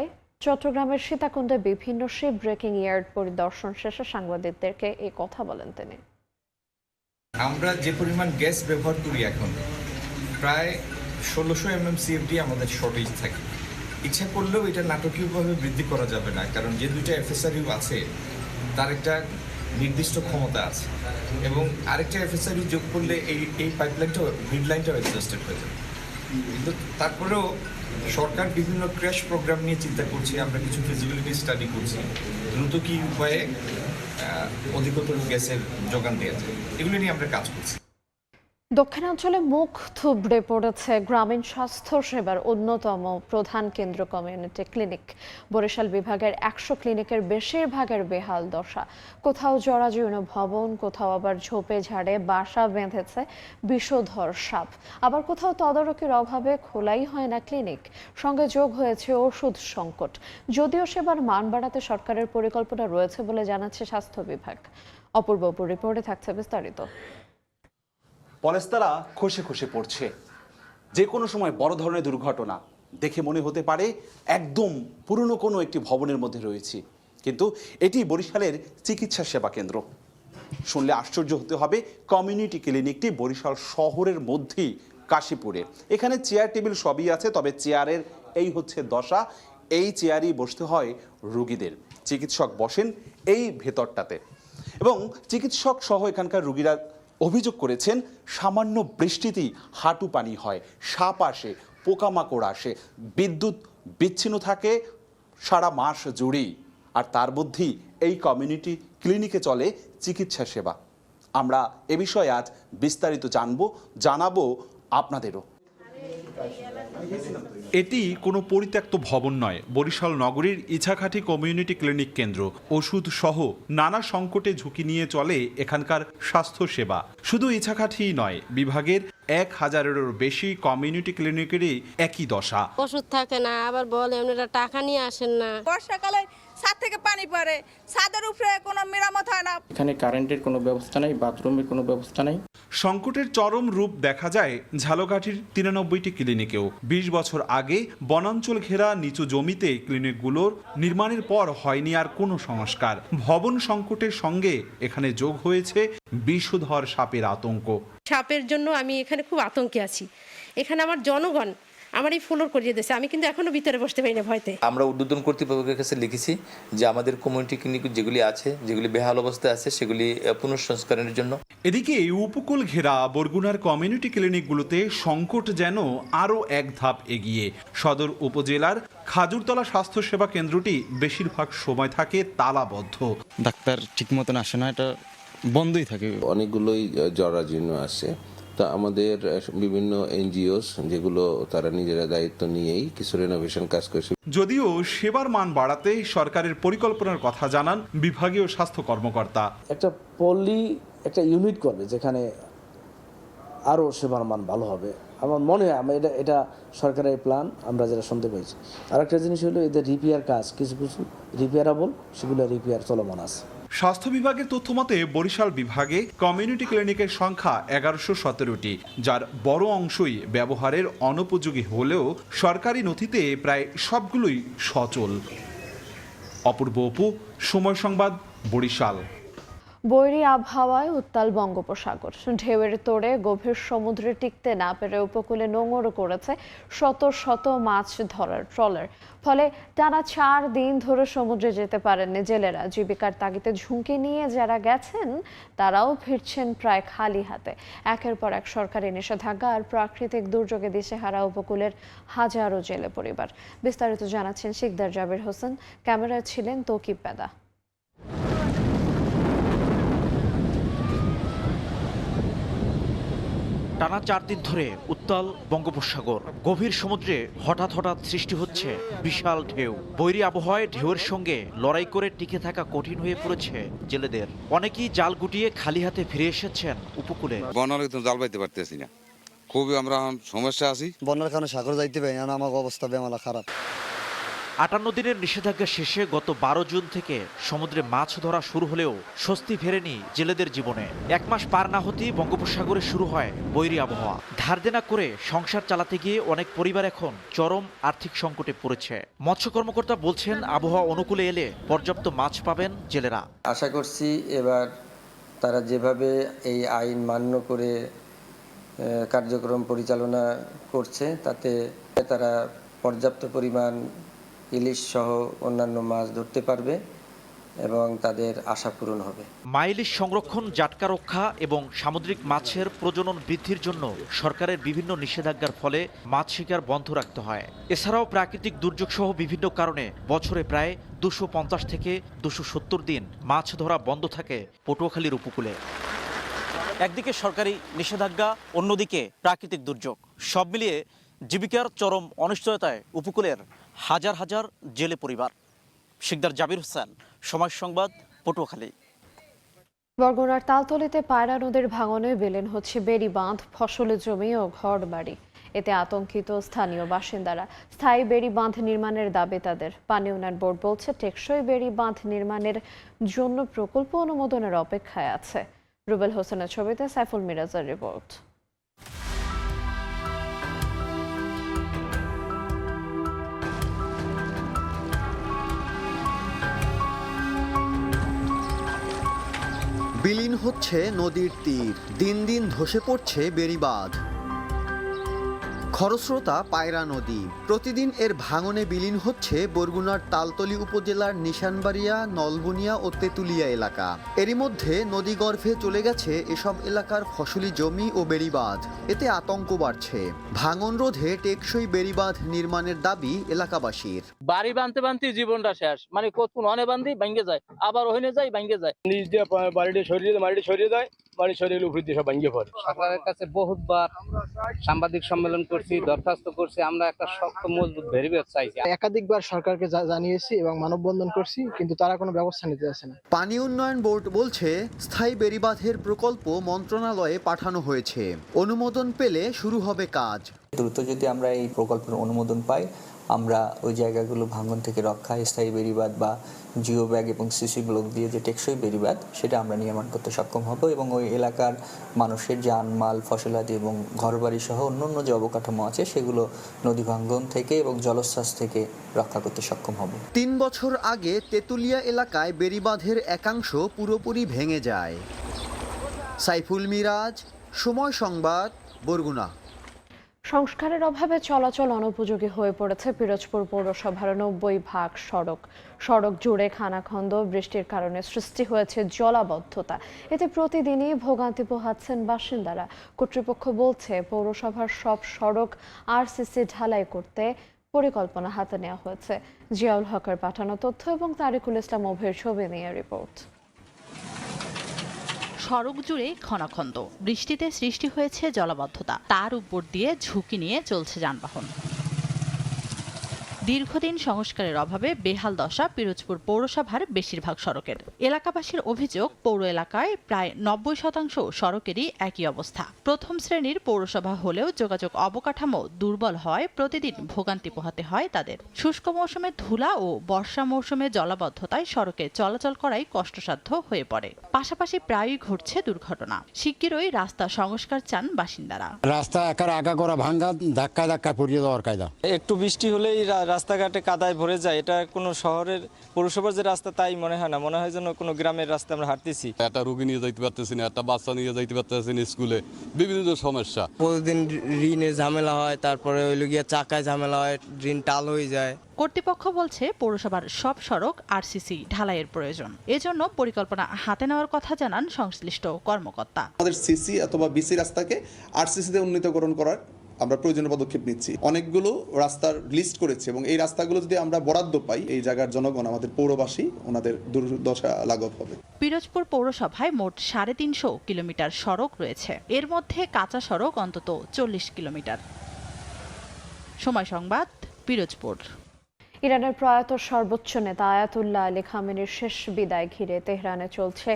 চট্টগ্রামের সীতাকুণ্ডে বিভিন্ন শিপ ব্রেকিং ইয়ার্ড পরিদর্শন শেষে সাংবাদিকদেরকে এই কথা বলেন তিনি। আমরা যে পরিমাণ গ্যাস ব্যবহার করি এখন প্রায় 1600 MMCFD আমাদের শর্টেজ থাকে। ইচ্ছা করলেও এটা নাটকীয়ভাবে বৃদ্ধি করা যাবে না, কারণ যে 2টা FSRU আছে তার একটা নির্দিষ্ট ক্ষমতা আছে এবং আরেকটা FSRU যোগ করলে এই পাইপলাইনটাও, গ্রিড লাইনটাও এক্সস্টেড হয়ে যাবে। কিন্তু তারপরেও সরকার বিভিন্ন ক্র্যাশ প্রোগ্রাম নিয়ে চিন্তা করছে, আমরা কিছু ফিজিবিলিটি স্টাডি করছি, দ্রুত কি উপায়ে অধিকতর গ্যাসের যোগান দেওয়া যায়, এগুলো নিয়ে আমরা কাজ করছি। দক্ষিণাঞ্চলে মুখ থুবড়ে পড়েছে গ্রামীণ স্বাস্থ্য সেবার অন্যতম প্রধান কেন্দ্র কমিউনিটি ক্লিনিক। বরিশাল বিভাগের 100 ক্লিনিকের বেশিরভাগের বেহাল দশা। কোথাও জরাজীর্ণ ভবন, কোথাও আবার ঝোপে ঝাড়ে বাসা বেঁধেছে বিষধর সাপ, আবার কোথাও তদারকির অভাবে খোলাই হয় না ক্লিনিক। সঙ্গে যোগ হয়েছে ওষুধ সংকট। যদিও সেবার মান বাড়াতে সরকারের পরিকল্পনা রয়েছে বলে জানাচ্ছে স্বাস্থ্য বিভাগ। অপূর্ব রিপোর্টে থাকছে বিস্তারিত। পলেস্তারা খসে খসে পড়ছে। যে কোনো সময় বড় ধরনের দুর্ঘটনা দেখে মনে হতে পারে একদম পুরনো কোনো একটি ভবনের মধ্যে রয়েছি, কিন্তু এটি বরিশালের চিকিৎসা সেবা কেন্দ্র। শুনলে আশ্চর্য হতে হবে, কমিউনিটি ক্লিনিকটি বরিশাল শহরের মধ্যেই কাশীপুরে। এখানে চেয়ার টেবিল সবই আছে, তবে চেয়ারের এই হচ্ছে দশা। এই চেয়ারই বসতে হয় রোগীদের। চিকিৎসক বসেন এই ভেতরটাতে, এবং চিকিৎসক সহ এখানকার রোগীরা অভিযোগ করেছেন সামান্য বৃষ্টিতেই হাঁটু পানি হয়, সাপ আসে, পোকামাকড় আসে, বিদ্যুৎ বিচ্ছিন্ন থাকে সারা মাস জুড়েই। আর তার মধ্যেই এই কমিউনিটি ক্লিনিকে চলে চিকিৎসা সেবা। আমরা এ বিষয়ে আজ বিস্তারিত জানাবো আপনাদেরও। এটি কোনো পরিত্যক্ত ভবন নয়, বরিশাল নগরীর ইছাখাটি কমিউনিটি ক্লিনিক কেন্দ্র। ওষুধ সহ নানা সংকটে ঝুঁকি নিয়ে চলে এখানকার স্বাস্থ্য সেবা। শুধু ইছাখাটিই নয়, বিভাগের 1000-এরও বেশি কমিউনিটি ক্লিনিকেরই একই দশা। ওষুধ থাকে না, আবার বলে আপনারা টাকা নিয়ে আসেন না। বর্ষাকালে ছাদ থেকে পানি পড়ে, ছাদের উপরে কোনো মেরামত হয় না। এখানে কারেন্টের কোনো ব্যবস্থা নেই, বাথরুমের কোনো ব্যবস্থা নেই। সংকটের চরম রূপ দেখা যায় ঝালকাঠির 93টি ক্লিনিকেও। 20 বছর আগে বনাঞ্চল ঘেরা নিচু জমিতে ক্লিনিকগুলোর নির্মাণের পর হয়নি আর কোনো সংস্কার। ভবন সংকটের সঙ্গে এখানে যোগ হয়েছে বিষধর সাপের আতঙ্ক। সাপের জন্য আমি এখানে খুব আতঙ্কে আছি। এখানে আমার জনগণ আমার এই ফ্লোর করিয়ে দিয়েছে, আমি কিন্তু এখনো ভিতরে বসতে পারি না ভয়তে। আমরা ঊর্ধ্বতন কর্তৃপক্ষের কাছে লিখেছি যে আমাদের কমিউনিটি ক্লিনিক যেগুলি আছে, যেগুলি বেহাল অবস্থায় আছে, সেগুলি পুনঃসংস্কারের জন্য। এদিকে উপকূল ঘেরা বরগুনার কমিউনিটি ক্লিনিকগুলোতে সংকট যেন আরও এক ধাপ এগিয়ে। সদর উপজেলার খাজুরতলা স্বাস্থ্য সেবা কেন্দ্রটি বেশিরভাগ সময় থাকে তালাবদ্ধ। ডাক্তার ঠিক মতন আসে না, এটা বন্ধই থাকে। অনেকগুলোই জরাজীর্ণ আছে। তা আমাদের বিভিন্ন এনজিওস যেগুলো তারা নিজেরা দায়িত্ব নিয়েই কিছু রেনোভেশন কাজ করছে। যদিও সেবার মান বাড়াতে সরকারের পরিকল্পনার কথা জানান বিভাগীয় স্বাস্থ্য কর্মকর্তা। একটা ইউনিট করবে যেখানে আরও সেবার মান ভালো হবে। আমার মনে হয় এটা সরকারের প্ল্যান, আমরা যেটা শুনতে পেয়েছি। আর একটা জিনিস হলো এদের রিপেয়ার কাজ, কিছু কিছু রিপেয়ারেবল, সেগুলো রিপেয়ার চলমান আছে। স্বাস্থ্য বিভাগের তথ্য মতে বরিশাল বিভাগে কমিউনিটি ক্লিনিকের সংখ্যা 1117টি, যার বড় অংশই ব্যবহারের অনুপযোগী হলেও সরকারি নথিতে প্রায় সবগুলোই সচল। অপূর্ব অপু, সময় সংবাদ, বরিশাল। বৈরী আবহাওয়ায় উত্তাল বঙ্গোপসাগর। ঢেউয়ের তোড়ে গভীর সমুদ্রে টিকতে না পেরে উপকূলে নোঙর করেছে শত শত মাছ ধরার ট্রলার। ফলে টানা 4 দিন ধরে সমুদ্রে যেতে পারেননি জেলেরা। জীবিকার তাগিদে ঝুঁকি নিয়ে যারা গেছেন তারাও ফিরছেন প্রায় খালি হাতে। একের পর এক সরকারি নিষেধাজ্ঞা আর প্রাকৃতিক দুর্যোগে দিশেহারা উপকূলের হাজারো জেলে পরিবার। বিস্তারিত জানাচ্ছেন শিকদার জাবির হোসেন, ক্যামেরায় ছিলেন তৌকিব পেদা। টানা 4 দিন ধরে উত্তাল বঙ্গোপসাগর। গভীর সমুদ্রে হঠাৎ সৃষ্টি হচ্ছে বিশাল ঢেউ। বৈরী আবহাওয়ায় ঢেউয়ের সঙ্গে লড়াই করে টিকে থাকা কঠিন হয়ে পড়েছে জেলেদের। অনেকেই জাল গুটিয়ে খালি হাতে ফিরে এসেছেন উপকূলে। বন্যার জাল পাইতে পারতেছি না, খুবই আমরা সমস্যা আছি। বন্যার কারণে সাগর যাইতে পারি না, আমার অবস্থা বেমালা খারাপ। 58 দিনের নিষেধাজ্ঞা শেষে গত 12 জুন থেকে সমুদ্রে মাছ ধরা শুরু হলেও স্বস্তি ফেরেনি জেলেদের জীবনে। 1 মাস পার না হতেই বঙ্গোপসাগরে শুরু হয় বৈরী আবহাওয়া। ধার দেনা করে সংসার চালাতে গিয়ে অনেক পরিবার এখন চরম আর্থিক সংকটে পড়েছে। মৎস্য কর্মকর্তা বলছেন, আবহাওয়া অনুকূলে এলে পর্যাপ্ত মাছ পাবেন জেলেরা। আশা করছি এবার তারা যেভাবে এই আইন মান্য করে কার্যক্রম পরিচালনা করছে তাতে তারা পর্যাপ্ত পরিমাণ ইলিশ সহ অন্যান্য মাছ ধরতে পারবে এবং তাদের আশা পূরণ হবে। মাইলিশ সংরক্ষণ, জাটকা রক্ষা এবং সামুদ্রিক মাছের প্রজনন বৃদ্ধির জন্য সরকারের বিভিন্ন নিষেধাজ্ঞার ফলে মাছ শিকার বন্ধ রাখতে হয়। এছাড়াও প্রাকৃতিক দুর্যোগ সহ বিভিন্ন কারণে বছরে প্রায় 250 থেকে 270 দিন মাছ ধরা বন্ধ থাকে পটুয়াখালীর উপকূলে। একদিকে সরকারি নিষেধাজ্ঞা, অন্যদিকে প্রাকৃতিক দুর্যোগ, সব মিলিয়ে জীবিকার চরম অনিশ্চয়তায় উপকূলের হাজার হাজার জেলে পরিবার। শিকদার জাবির হোসেন, সময় সংবাদ, পটুয়াখালী। বরগুনার তালতলীতে পায়রা নদীর ভাঙনে বিলীন হচ্ছে বেড়ি বাঁধ, ফসলি জমি ও ঘর বাড়ি। এতে আতঙ্কিত স্থানীয় বাসিন্দারা। স্থায়ী বেড়ি বাঁধ নির্মাণের দাবি তাদের। পানি উন্নয়ন বোর্ড বলছে টেকসই বেড়ি বাঁধ নির্মাণের জন্য প্রকল্প অনুমোদনের অপেক্ষায় আছে। রুবেল হোসেনের ছবিতে সাইফুল মিরাজের রিপোর্ট। বিলীন হচ্ছে নদীর তীর, দিন দিন ধসে পড়ছে বেড়িবাঁধ। খরস্রোতা পায়রা নদী, প্রতিদিন এর ভাঙনে বিলীন হচ্ছে বরগুনার তালতলী উপজেলার নিশানবাড়িয়া, নলবুনিয়া ও তেঁতুলিয়া এলাকা। এরই মধ্যে নদীগর্ভে চলে গেছে এসব এলাকার ফসলি জমি ও বেড়িবাঁধ। এতে আতঙ্ক বাড়ছে। ভাঙন রোধে টেকসই বেড়িবাঁধ নির্মাণের দাবি এলাকাবাসীর। বাড়ি বাঁধতে বাঁধতে জীবনটা শেষ, মানে কতক্ষণ অনে বান্ধি ভাঙ্গে যায়, আবার ওখানে যায় ভাঙ্গে যায়, নিজ দিয়ে বাড়িটি সরিয়ে যায়, বাড়ি সরিয়ে উপরে দিয়ে সব ভাঙ্গে পড়ে। সরকারের কাছে বহুতবার সাংবাদিক সম্মেলন করছি, দরখাস্ত করছি, আমরা একটা শক্ত মজবুত বেড়িবাঁধ চাইছি। একাধিকবার সরকারকে জানিয়েছি এবং মানববন্ধন করছি, কিন্তু তারা কোনো ব্যবস্থা নিতে আসে না। পানি উন্নয়ন বোর্ড বলছে স্থায়ী বেড়িবাঁধের প্রকল্প মন্ত্রণালয়ে পাঠানো হয়েছে, অনুমোদন পেলে শুরু হবে কাজ। দ্রুত যদি আমরা এই প্রকল্পের অনুমোদন পাই, আমরা ওই জায়গাগুলো ভাঙন থেকে রক্ষা, স্থায়ী বেড়িবাঁধ বা জিও ব্যাগ এবং সিসি ব্লক দিয়ে যে টেকসই বেড়িবাঁধ সেটা আমরা নির্মাণ করতে সক্ষম হব এবং ওই এলাকার মানুষের জানমাল, ফসলাদি এবং ঘরবাড়ি সহ অন্যান্য যে অবকাঠামো আছে সেগুলো নদী ভাঙ্গন থেকে এবং জলোচ্ছ্বাস থেকে রক্ষা করতে সক্ষম হব। 3 বছর আগে তেঁতুলিয়া এলাকায় বেড়িবাঁধের একাংশ পুরোপুরি ভেঙে যায়। সাইফুল মিরাজ, সময় সংবাদ, বরগুনা। সংস্কারের অভাবে চলাচল অনুপযোগী হয়ে পড়েছে পিরোজপুর পৌরসভার 90% সড়ক। সড়ক জুড়ে খানাখন্দ, বৃষ্টির কারণে সৃষ্টি হয়েছে জলাবদ্ধতা। এতে প্রতিদিনই ভোগান্তি পোহাচ্ছেন বাসিন্দারা। কর্তৃপক্ষ বলছে পৌরসভার সব সড়ক আরসিসি ঢালাই করতে পরিকল্পনা হাতে নেওয়া হয়েছে। জিয়াউল হকের পাঠানো তথ্য এবং তারিকুল ইসলাম অভির ছবি নিয়ে রিপোর্ট। সড়ক জুড়ে খনাখন্দ, বৃষ্টিতে সৃষ্টি হয়েছে জলাবদ্ধতা, তার উপর দিয়ে ঝুঁকি নিয়ে চলছে যানবাহন। দীর্ঘদিন সংস্কারের অভাবে বেহাল দশা পিরোজপুর পৌরসভার বেশিরভাগ সড়কের। এলাকাবাসীর অভিযোগ, পৌর এলাকায় প্রায় 90% সড়কেরই একই অবস্থা। প্রথম শ্রেণীর পৌরসভা হলেও যোগাযোগ অবকাঠামো দুর্বল হয় প্রতিদিন ভোগান্তি পোহাতে হয় তাদের। শুষ্ক মৌসুমে ধুলা ও বর্ষা মৌসুমে জলাবদ্ধতায় সড়কে চলাচল করাই কষ্টসাধ্য হয়ে পড়ে। পাশাপাশি প্রায়ই ঘটছে দুর্ঘটনা। শিগগিরই রাস্তা সংস্কার চান বাসিন্দারা। রাস্তা একার আগা করা ভাঙ্গা, ধাক্কা পড়িয়ে দেওয়ার কায়দা। একটু বৃষ্টি হলেই রাস্তাঘাটে কাদায় ভরে যায়। এটা কোনো শহরের পৌরসভার যে রাস্তা তাই মনে হয় না, মনে হয় যেন কোনো গ্রামের রাস্তা আমরা হাঁটতেছি। একটা রোগী নিয়ে যাইতে পারতেছি না, একটা বাচ্চা নিয়ে যাইতে পারতেছি না স্কুলে, বিভিন্ন সমস্যা। প্রতিদিন ঋণের ঝামেলা হয়, তারপরে ওই গিয়ে চাকায় ঝামেলা হয়, ঋণ টাল হয়ে যায়। কর্তৃপক্ষ বলছে পৌরসভার সব সড়ক আরসিসি ঢালাইয়ের প্রয়োজন। এজন্য পরিকল্পনা হাতে নেওয়ার কথা জানান সংশ্লিষ্ট কর্মকর্তা। আমাদের সিসি অথবা বিসি রাস্তাকে আরসিসিতে উন্নীতকরণ করার আমরা প্রয়োজনীয় পদক্ষেপ নিচ্ছি। অনেকগুলো রাস্তার লিস্ট করেছে এবং এই রাস্তাগুলো যদি আমরা বরাদ্দ পাই, এই জায়গার জনগণ, আমাদের পৌরবাসী, ওনাদের দুর্দশা লাঘব হবে। পিরোজপুর পৌরসভায় মোট 350 কিলোমিটার সড়ক রয়েছে। এর মধ্যে কাঁচা সড়ক অন্তত 40 কিলোমিটার। সময় সংবাদ, পিরোজপুর। ইরানের প্রয়াত সর্বোচ্চ নেতা আয়াতুল্লাহ আলী খামেনির শেষ বিদায় ঘিরে তেহরানে চলছে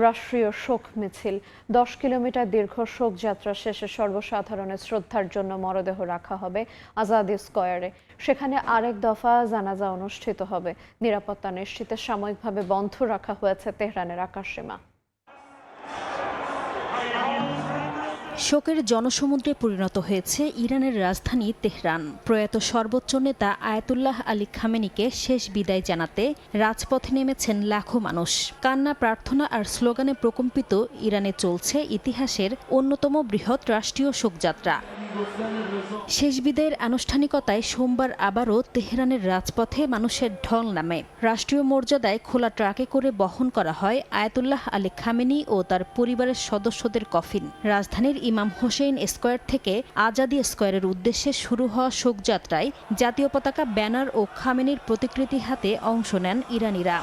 রাষ্ট্রীয় শোক মিছিল। 10 কিলোমিটার দীর্ঘ শোকযাত্রা শেষে সর্বসাধারণের শ্রদ্ধার জন্য মরদেহ রাখা হবে আজাদি স্কয়ারে। সেখানে আরেক দফা জানাজা অনুষ্ঠিত হবে। নিরাপত্তা নিশ্চিতে সাময়িকভাবে বন্ধ রাখা হয়েছে তেহরানের আকাশসীমা। শোকের জনসমুদ্রে পরিণত হয়েছে ইরানের রাজধানী তেহরান। প্রয়াত সর্বোচ্চ নেতা আয়াতুল্লাহ আলী খামেনিকে শেষ বিদায় জানাতে রাজপথে নেমেছেন লাখো মানুষ। কান্না, প্রার্থনা আর স্লোগানে প্রকম্পিত ইরানে চলছে ইতিহাসের অন্যতম বৃহৎ রাষ্ট্রীয় শোকযাত্রা। শেষ বিদায়ের আনুষ্ঠানিকতায় সোমবার আবারও তেহরানের রাজপথে মানুষের ঢল নামে। রাষ্ট্রীয় মর্যাদায় খোলা ট্রাকে করে বহন করা হয় আয়াতুল্লাহ আলী খামেনি ও তার পরিবারের সদস্যদের কফিন। রাজধানীর ইমাম হোসেইন স্কয়ার থেকে আজাদি স্কয়ারের উদ্দেশ্যে শুরু হওয়া শোকযাত্রায় জাতীয় পতাকা, ব্যানার ও খামেনির প্রতিকৃতি হাতে অংশ নেন ইরানিরা।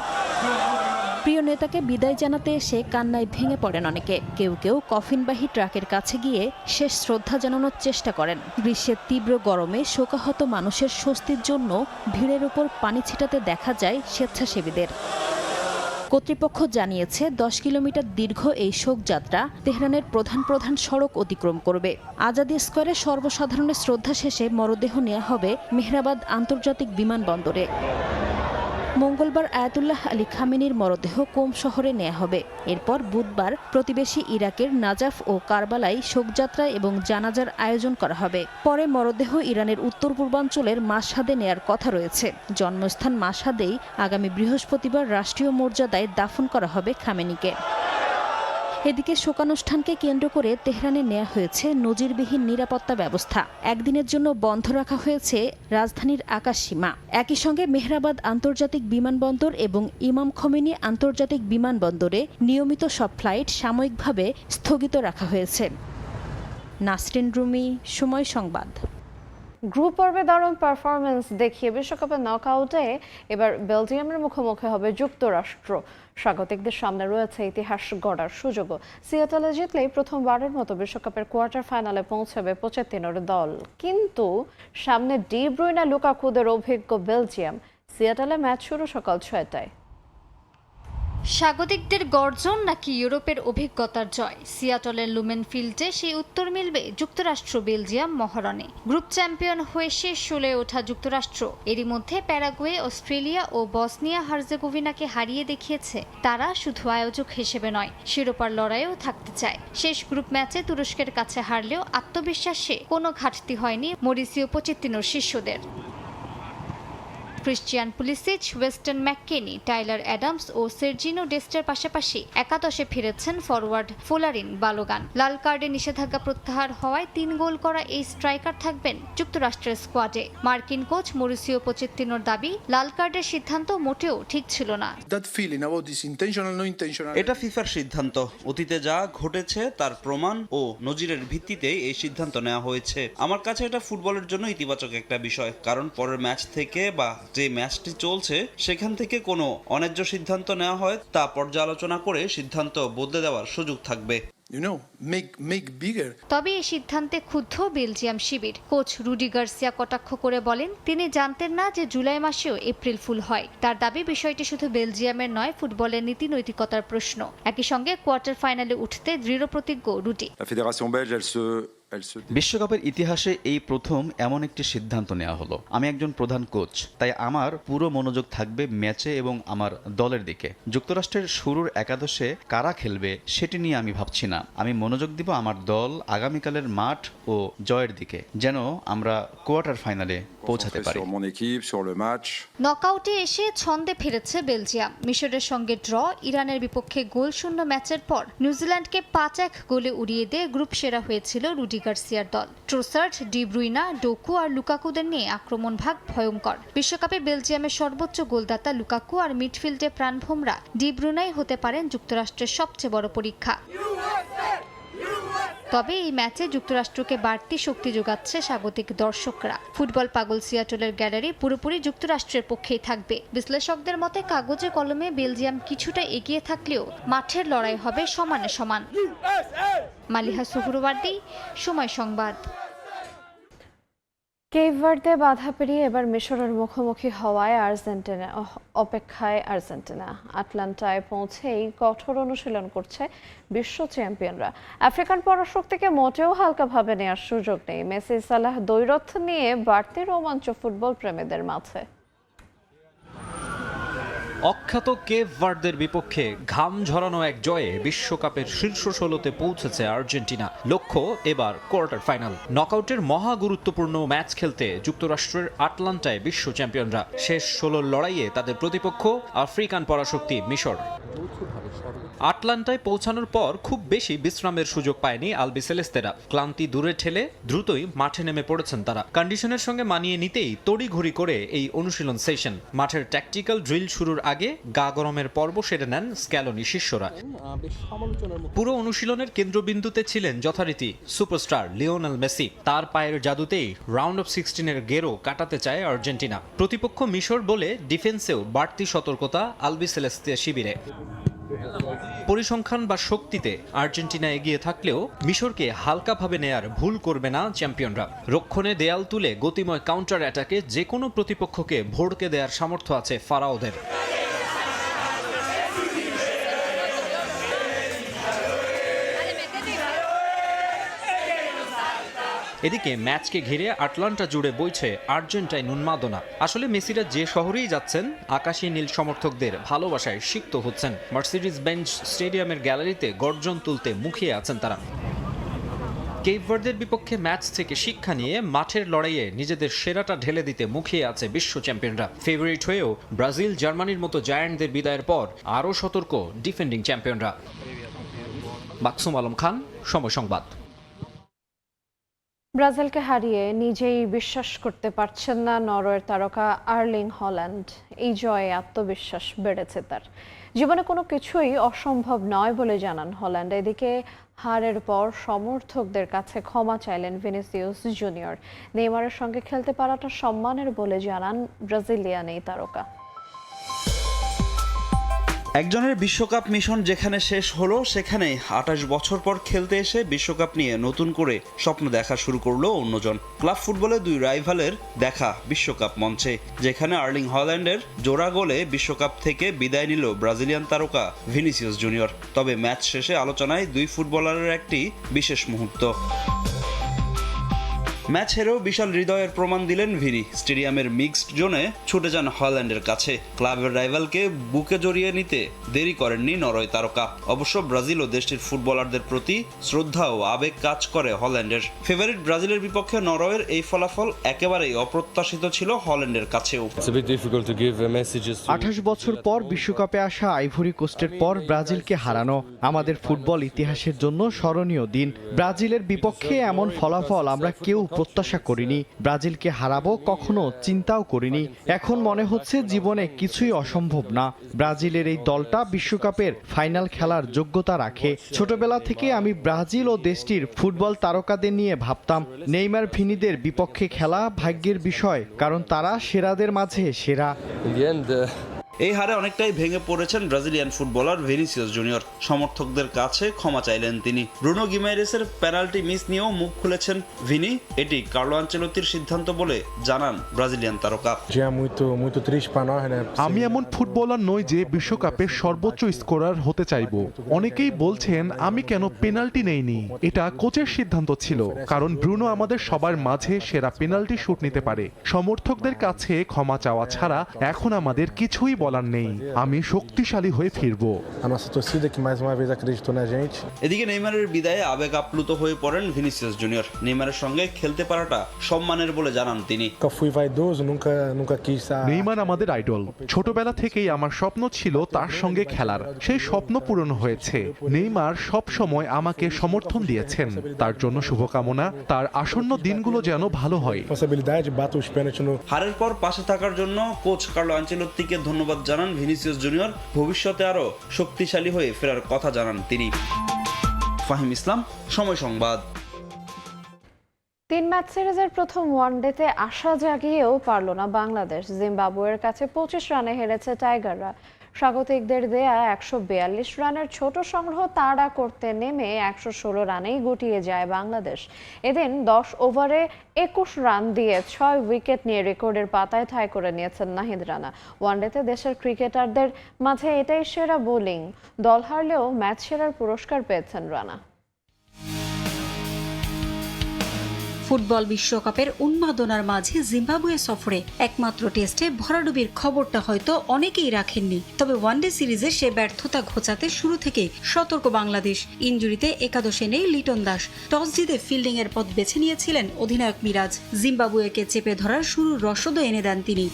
প্রিয় নেতাকে বিদায় জানাতে এসে কান্নায় ভেঙে পড়েন অনেকে। কেউ কেউ কফিনবাহী ট্রাকের কাছে গিয়ে শেষ শ্রদ্ধা জানানোর চেষ্টা করেন। গ্রীষ্মের তীব্র গরমে শোকাহত মানুষের স্বস্তির জন্য ভিড়ের উপর পানি ছিটাতে দেখা যায় স্বেচ্ছাসেবীদের। কর্তৃপক্ষ জানিয়েছে 10 কিলোমিটার দীর্ঘ এই শোকযাত্রা তেহরানের প্রধান সড়ক অতিক্রম করবে। আজাদি স্কোয়ারে সর্বসাধারণের শ্রদ্ধা শেষে মরদেহ নেওয়া হবে মেহরাবাদ আন্তর্জাতিক বিমানবন্দরে। মঙ্গলবার আয়াতুল্লাহ আলী খামেনির মরদেহ কোম শহরে নেওয়া হবে। এরপর বুধবার প্রতিবেশী ইরাকের নাজাফ ও কারবালায় শোকযাত্রা এবং জানাজার আয়োজন করা হবে। পরে মরদেহ ইরানের উত্তর পূর্বাঞ্চলের মাশহাদে নেয়ার কথা রয়েছে। জন্মস্থান মাশহাদেই আগামী বৃহস্পতিবার রাষ্ট্রীয় মর্যাদায় দাফন করা হবে খামেনিকে। এদিকে শোকানুষ্ঠানকে কেন্দ্র করে তেহরানে নেওয়া হয়েছে নজিরবিহীন নিরাপত্তা ব্যবস্থা। একদিনের জন্য বন্ধ রাখা হয়েছে রাজধানীর আকাশসীমা। একই সঙ্গে মেহরাবাদ আন্তর্জাতিক বিমানবন্দর এবং ইমাম খোমেনি আন্তর্জাতিক বিমানবন্দরে নিয়মিত সব ফ্লাইট সাময়িকভাবে স্থগিত রাখা হয়েছে। নাসরিন রুমি, সময় সংবাদ। গ্রুপ পর্বে দারুণ পারফরমেন্স দেখিয়ে বিশ্বকাপের নকআউটে এবার বেলজিয়ামের মুখোমুখি হবে যুক্তরাষ্ট্র। স্বাগতিকদের সামনে রয়েছে ইতিহাস গড়ার সুযোগও। সিয়াটলে জিতলেই প্রথমবারের মতো বিশ্বকাপের কোয়ার্টার ফাইনালে পৌঁছাবে পোচেত্তিনোর দল। কিন্তু সামনে ডি ব্রুইনা লুকাকুদের অভিজ্ঞ বেলজিয়াম। সিয়াটলে ম্যাচ শুরু সকাল 6টায়। স্বাগতিকদের গর্জন নাকি ইউরোপের অভিজ্ঞতার জয়? সিয়াটলের লুমেন ফিল্ডে সেই উত্তর মিলবে যুক্তরাষ্ট্র বেলজিয়াম মহারণে। গ্রুপ চ্যাম্পিয়ন হয়ে শেষ 16 ওঠা যুক্তরাষ্ট্র এরই মধ্যে প্যারাগুয়ে, অস্ট্রেলিয়া ও বসনিয়া হার্জেগোভিনাকে হারিয়ে দেখিয়েছে তারা শুধু আয়োজক হিসেবে নয়, শিরোপার লড়াইয়েও থাকতে চায়। শেষ গ্রুপ ম্যাচে তুরস্কের কাছে হারলেও আত্মবিশ্বাসে কোনো ঘাটতি হয়নি মরিসিও পোচেত্তিনোর শিষ্যদের। Christian Pulisic, Weston ম্যাককেনি, Tyler Adams ও সের্জিনো ডেস্টের পাশাপাশি একাদশে ফিরেছেন ফরওয়ার্ড ফোলারিন বালোগান। লাল কার্ডে নিষেধাজ্ঞা প্রত্যাহার হওয়ায় 3 গোল করা এই স্ট্রাইকার থাকবেন যুক্তরাষ্ট্রের স্কোয়াডে। মার্কিন কোচ মরিসিও পোচেত্তিনোর দাবি, লাল কার্ডের সিদ্ধান্ত মোটেও ঠিক ছিল না। এটা ফিফার সিদ্ধান্ত। অতীতে যা ঘটেছে তার প্রমাণ ও নজিরের ভিত্তিতে এই সিদ্ধান্ত নেওয়া হয়েছে। আমার কাছে এটা ফুটবলের জন্য ইতিবাচক একটা বিষয়, কারণ পরের ম্যাচ থেকে বা যে ম্যাচটি চলছে সেখান থেকে কোনো অন্যায্য সিদ্ধান্ত নেওয়া হয় তা পর্যালোচনা করে সিদ্ধান্ত বদলে দেওয়ার সুযোগ থাকবে। তবে এই সিদ্ধান্তে ক্ষুব্ধ বেলজিয়াম শিবির। কোচ রুডি গার্সিয়া কটাক্ষ করে বলেন, তিনি জানতেন না যে জুলাই মাসেও এপ্রিল ফুল হয়। তার দাবি, বিষয়টি শুধু বেলজিয়ামের নয়, ফুটবলের নীতি নৈতিকতার প্রশ্ন। একই সঙ্গে কোয়ার্টার ফাইনালে উঠতে দৃঢ় প্রতিজ্ঞ রুডি। বিশ্বকাপের ইতিহাসে এই প্রথম এমন একটি সিদ্ধান্ত নেওয়া হলো। আমি একজন প্রধান কোচ, তাই আমার পুরো মনোযোগ থাকবে ম্যাচে এবং আমার দলের দিকে। যুক্তরাষ্ট্রের শুরুর একাদশে কারা খেলবে সেটি নিয়ে আমি ভাবছি না। আমি মনোযোগ দিব আমার দল, আগামীকালের মাঠ ও জয়ের দিকে, যেন আমরা কোয়ার্টার ফাইনালে পৌঁছাতে পারি। নকআউটে এসে ছন্দে ফিরেছে বেলজিয়াম। মিশরের সঙ্গে ড্র, ইরানের বিপক্ষে গোলশূন্য ম্যাচের পর নিউজিল্যান্ডকে 5-1 গোলে উড়িয়ে দিয়ে গ্রুপ সেরা হয়েছিল রুডি গার্সিয়ার দল। ট্রোসার্ড, ডি ব্রুইনা, ডোকু আর লুকাকুদের নিয়ে আক্রমণ ভাগ ভয়ঙ্কর। বিশ্বকাপে বেলজিয়ামের সর্বোচ্চ গোলদাতা লুকাকু আর মিডফিল্ডে প্রাণভোমরা ডি ব্রুইনাই হতে পারেন যুক্তরাষ্ট্রের সবচেয়ে বড় পরীক্ষা। তবে এই ম্যাচে যুক্তরাষ্ট্রকে বাড়তি শক্তি যোগাচ্ছে স্বাগতিক দর্শকরা। ফুটবল পাগল সিয়াটলের গ্যালারি পুরোপুরি যুক্তরাষ্ট্রের পক্ষেই থাকবে। বিশ্লেষকদের মতে কাগজে কলমে বেলজিয়াম কিছুটা এগিয়ে থাকলেও মাঠের লড়াই হবে সমানে সমান। মালিহা সুহরওয়ার্দী, সময় সংবাদ। কেপ ভার্দে বাধা পেরিয়ে এবার মিশরের মুখোমুখি হওয়ায় অপেক্ষায় আর্জেন্টিনা। আটলান্টায় পৌঁছেই কঠোর অনুশীলন করছে বিশ্ব চ্যাম্পিয়নরা। আফ্রিকান পরাশক্তিকে মোটেও হালকাভাবে নেওয়ার সুযোগ নেই। মেসি, সালাহ দ্বৈরথ নিয়ে বাড়তি রোমাঞ্চ ফুটবল প্রেমীদের মাঝে। অখ্যাত কেপ ভার্দের বিপক্ষে ঘাম ঝরানো এক জয়ে বিশ্বকাপের শীর্ষ 16তে পৌঁছেছে আর্জেন্টিনা। লক্ষ্য এবার কোয়ার্টার ফাইনাল। নকআউটের মহা গুরুত্বপূর্ণ ম্যাচ খেলতে যুক্তরাষ্ট্রের আটলান্টায় বিশ্ব চ্যাম্পিয়নরা। শেষ 16 লড়াইয়ে তাদের প্রতিপক্ষ আফ্রিকান পরাশক্তি মিশর। আটলান্টায় পৌঁছানোর পর খুব বেশি বিশ্রামের সুযোগ পায়নি আলবিসেলেস্তেরা। ক্লান্তি দূরে ঠেলে দ্রুতই মাঠে নেমে পড়েছেন তারা। কন্ডিশনের সঙ্গে মানিয়ে নিতেই তড়িঘড়ি করে এই অনুশীলন সেশন। মাঠের ট্যাকটিক্যাল ড্রিল শুরুর আগে গা গরমের পর্ব সেরে নেন স্ক্যালোনি শিষ্যরা। পুরো অনুশীলনের কেন্দ্রবিন্দুতে ছিলেন যথারীতি সুপারস্টার লিওনেল মেসি। তার পায়ের জাদুতেই রাউন্ড অফ 16-এর গেরো কাটাতে চায় আর্জেন্টিনা। প্রতিপক্ষ মিশর বলে ডিফেন্সেও বাড়তি সতর্কতা আলবিসেলেস্তে শিবিরে। পরিসংখ্যান বা শক্তিতে আর্জেন্টিনা এগিয়ে থাকলেও মিশরকে হালকাভাবে নেয়ার ভুল করবে না চ্যাম্পিয়নরা। রক্ষণে দেয়াল তুলে গতিময় কাউন্টার অ্যাটাকে যে কোনো প্রতিপক্ষকে ভড়কে দেওয়ার সামর্থ্য আছে ফারাওদের। এদিকে ম্যাচকে ঘিরে আটলান্টা জুড়ে বইছে আর্জেন্টাইন উন্মাদনা। আসলে মেসিরা যে শহরেই যাচ্ছেন আকাশী নীল সমর্থকদের ভালোবাসায় সিক্ত হচ্ছেন। মার্সিডিজ বেঞ্চ স্টেডিয়ামের গ্যালারিতে গর্জন তুলতে মুখিয়ে আছেন তারা। কেপ ভার্দের বিপক্ষে ম্যাচ থেকে শিক্ষা নিয়ে মাঠের লড়াইয়ে নিজেদের সেরাটা ঢেলে দিতে মুখিয়ে আছে বিশ্ব চ্যাম্পিয়নরা। ফেভারিট হয়েও ব্রাজিল জার্মানির মতো জায়ান্টদের বিদায়ের পর আরও সতর্ক ডিফেন্ডিং চ্যাম্পিয়নরা। মাকসুম আলম খান, সময় সংবাদ। ব্রাজিলকে হারিয়ে নিজেই বিশ্বাস করতে পারছেন না নরওয়ের তারকা আর্লিং হল্যান্ড। এই জয়ে আত্মবিশ্বাস বেড়েছে তার। জীবনে কোনো কিছুই অসম্ভব নয় বলে জানান হল্যান্ড। এদিকে হারের পর সমর্থকদের কাছে ক্ষমা চাইলেন ভিনিসিয়াস জুনিয়র। নেইমারের সঙ্গে খেলতে পারাটা সম্মানের বলে জানান ব্রাজিলিয়ান এই তারকা। একজনের বিশ্বকাপ মিশন যেখানে শেষ হলো, সেখানে 28 বছর পর খেলতে এসে বিশ্বকাপ নিয়ে নতুন করে স্বপ্ন দেখা শুরু করলো অন্যজন। ক্লাব ফুটবলে দুই রাইভালের দেখা বিশ্বকাপ মঞ্চে, যেখানে আর্লিং হল্যান্ডের জোড়া গোলে বিশ্বকাপ থেকে বিদায় নিল ব্রাজিলিয়ান তারকা ভিনিসিয়াস জুনিয়র। তবে ম্যাচ শেষে আলোচনায় দুই ফুটবলারের একটি বিশেষ মুহূর্ত। ম্যাচ হেরেও বিশাল হৃদয়ের প্রমাণ দিলেন ভিনি। স্টেডিয়ামের মিক্সড জোনে ছুটে যান হল্যান্ডের কাছে। ক্লাবের রাইভালকে বুকে জড়িয়ে নিতে দেরি করেননি নরওয়ে তারকা। অবশ্য ব্রাজিল ও দেশটির ফুটবলারদের প্রতি শ্রদ্ধা ও আবেগ কাজ করে হল্যান্ডের। ফেভারিট ব্রাজিলের বিপক্ষে নরওয়ের এই ফলাফল একেবারেই অপ্রত্যাশিত ছিল হল্যান্ডের কাছেও। 28 বছর পর বিশ্বকাপে আসা আইভরি কোস্টের পর ব্রাজিলকে হারানো আমাদের ফুটবল ইতিহাসের জন্য স্মরণীয় দিন। ব্রাজিলের বিপক্ষে এমন ফলাফল আমরা কেউ প্রত্যাশা করিনি। ব্রাজিলকে হারাবো কখনো চিন্তাও করিনি। এখন মনে হচ্ছে জীবনে কিছুই অসম্ভব না। ব্রাজিলের এই দলটা বিশ্বকাপের ফাইনাল খেলার যোগ্যতা রাখে। ছোটবেলা থেকে আমি ব্রাজিল ও দেশটির ফুটবল তারকাদের নিয়ে ভাবতাম নেইমার ভিনিদের বিপক্ষে খেলা ভাগ্যের বিষয়, কারণ তারা সেরাদের মাঝে সেরা। এই হারে অনেকটাই ভেঙে পড়েছেন ব্রাজিলিয়ান ফুটবলার ভিনিসিয়াস জুনিয়র। সমর্থকদের কাছে ক্ষমা চাইলেন তিনি। ব্রুনো গিমারেসের পেনাল্টি মিস নিয়েও মুখ খুলেছেন ভিনি। এটি কার্লো আনচেলত্তির সিদ্ধান্ত বলে জানান ব্রাজিলিয়ান তারকা। আমি এমন ফুটবলার নই যে বিশ্বকাপের সর্বোচ্চ স্কোরার হতে চাইব। অনেকেই বলছেন আমি কেন পেনাল্টি নেইনি। এটা কোচের সিদ্ধান্ত ছিল, কারণ ব্রুনো আমাদের সবার মাঝে সেরা পেনাল্টি শুট নিতে পারে। সমর্থকদের কাছে ক্ষমা চাওয়া ছাড়া এখন আমাদের কিছুই বলার নেই। আমি শক্তিশালী হয়ে ফিরবো। এদিকে নেইমারের বিদায়ে আবেগ আপ্লুত হয়ে পড়েন ভিনিসিয়াস জুনিয়র। নেইমারের সঙ্গে খেলতে পারাটা সম্মানের বলে জানান তিনি। নেইমার আমাদের আইডল। ছোটবেলা থেকেই আমার স্বপ্ন ছিল তার সঙ্গে খেলার। সেই স্বপ্ন পূরণ হয়েছে। নেইমার সব সময় আমাকে সমর্থন দিয়েছেন। তার জন্য শুভকামনা। তার আসন্ন দিনগুলো যেন ভালো হয়। হারের পর পাশে থাকার জন্য কোচ কার্লো আনচেলত্তিকে ধন্যবাদ জানান ভিনিসিয়াস জুনিয়র। ভবিষ্যতে আরো শক্তিশালী হয়ে ফেরার কথা জানান তিনি। ফাহিম ইসলাম, সময় সংবাদ। 3 ম্যাচ সিরিজের প্রথম ওয়ানডেতে আশা জাগিয়েও পারল না বাংলাদেশ। জিম্বাবুয়ের কাছে 25 রানে হেরেছে টাইগাররা। স্বাগতিকদের দেয়া 142 রানের ছোট সংগ্রহ তাড়া করতে নেমে 116 রানেই গুটিয়ে যায় বাংলাদেশ। এদিন 10 ওভারে 21 রান দিয়ে 6 উইকেট নিয়ে রেকর্ডের পাতায় ঠাঁই করে নিয়েছেন নাহিদ রানা। ওয়ানডেতে দেশের ক্রিকেটারদের মাঝে এটাই সেরা বোলিং। দল হারলেও ম্যাচ সেরার পুরস্কার পেয়েছেন রানা। ফুটবল বিশ্বকাপের উন্মাদনার মাঝে জিম্বাবুয়ে সফরে একমাত্র টেস্টে ভরাডুবির খবরটা হয়তো অনেকেই রাখেননি। তবে ওয়ানডে সিরিজে সে ব্যর্থতা ঘোচাতে শুরু থেকে সতর্ক বাংলাদেশ। ইনজুরিতে একাদশে নেই লিটন দাস। টস জিতে ফিল্ডিং এর পথ বেছে নিয়েছিলেন অধিনায়ক মিরাজ। জিম্বাবুয়েকে চেপে ধরার শুরুর রসদও এনে দেন তিনি।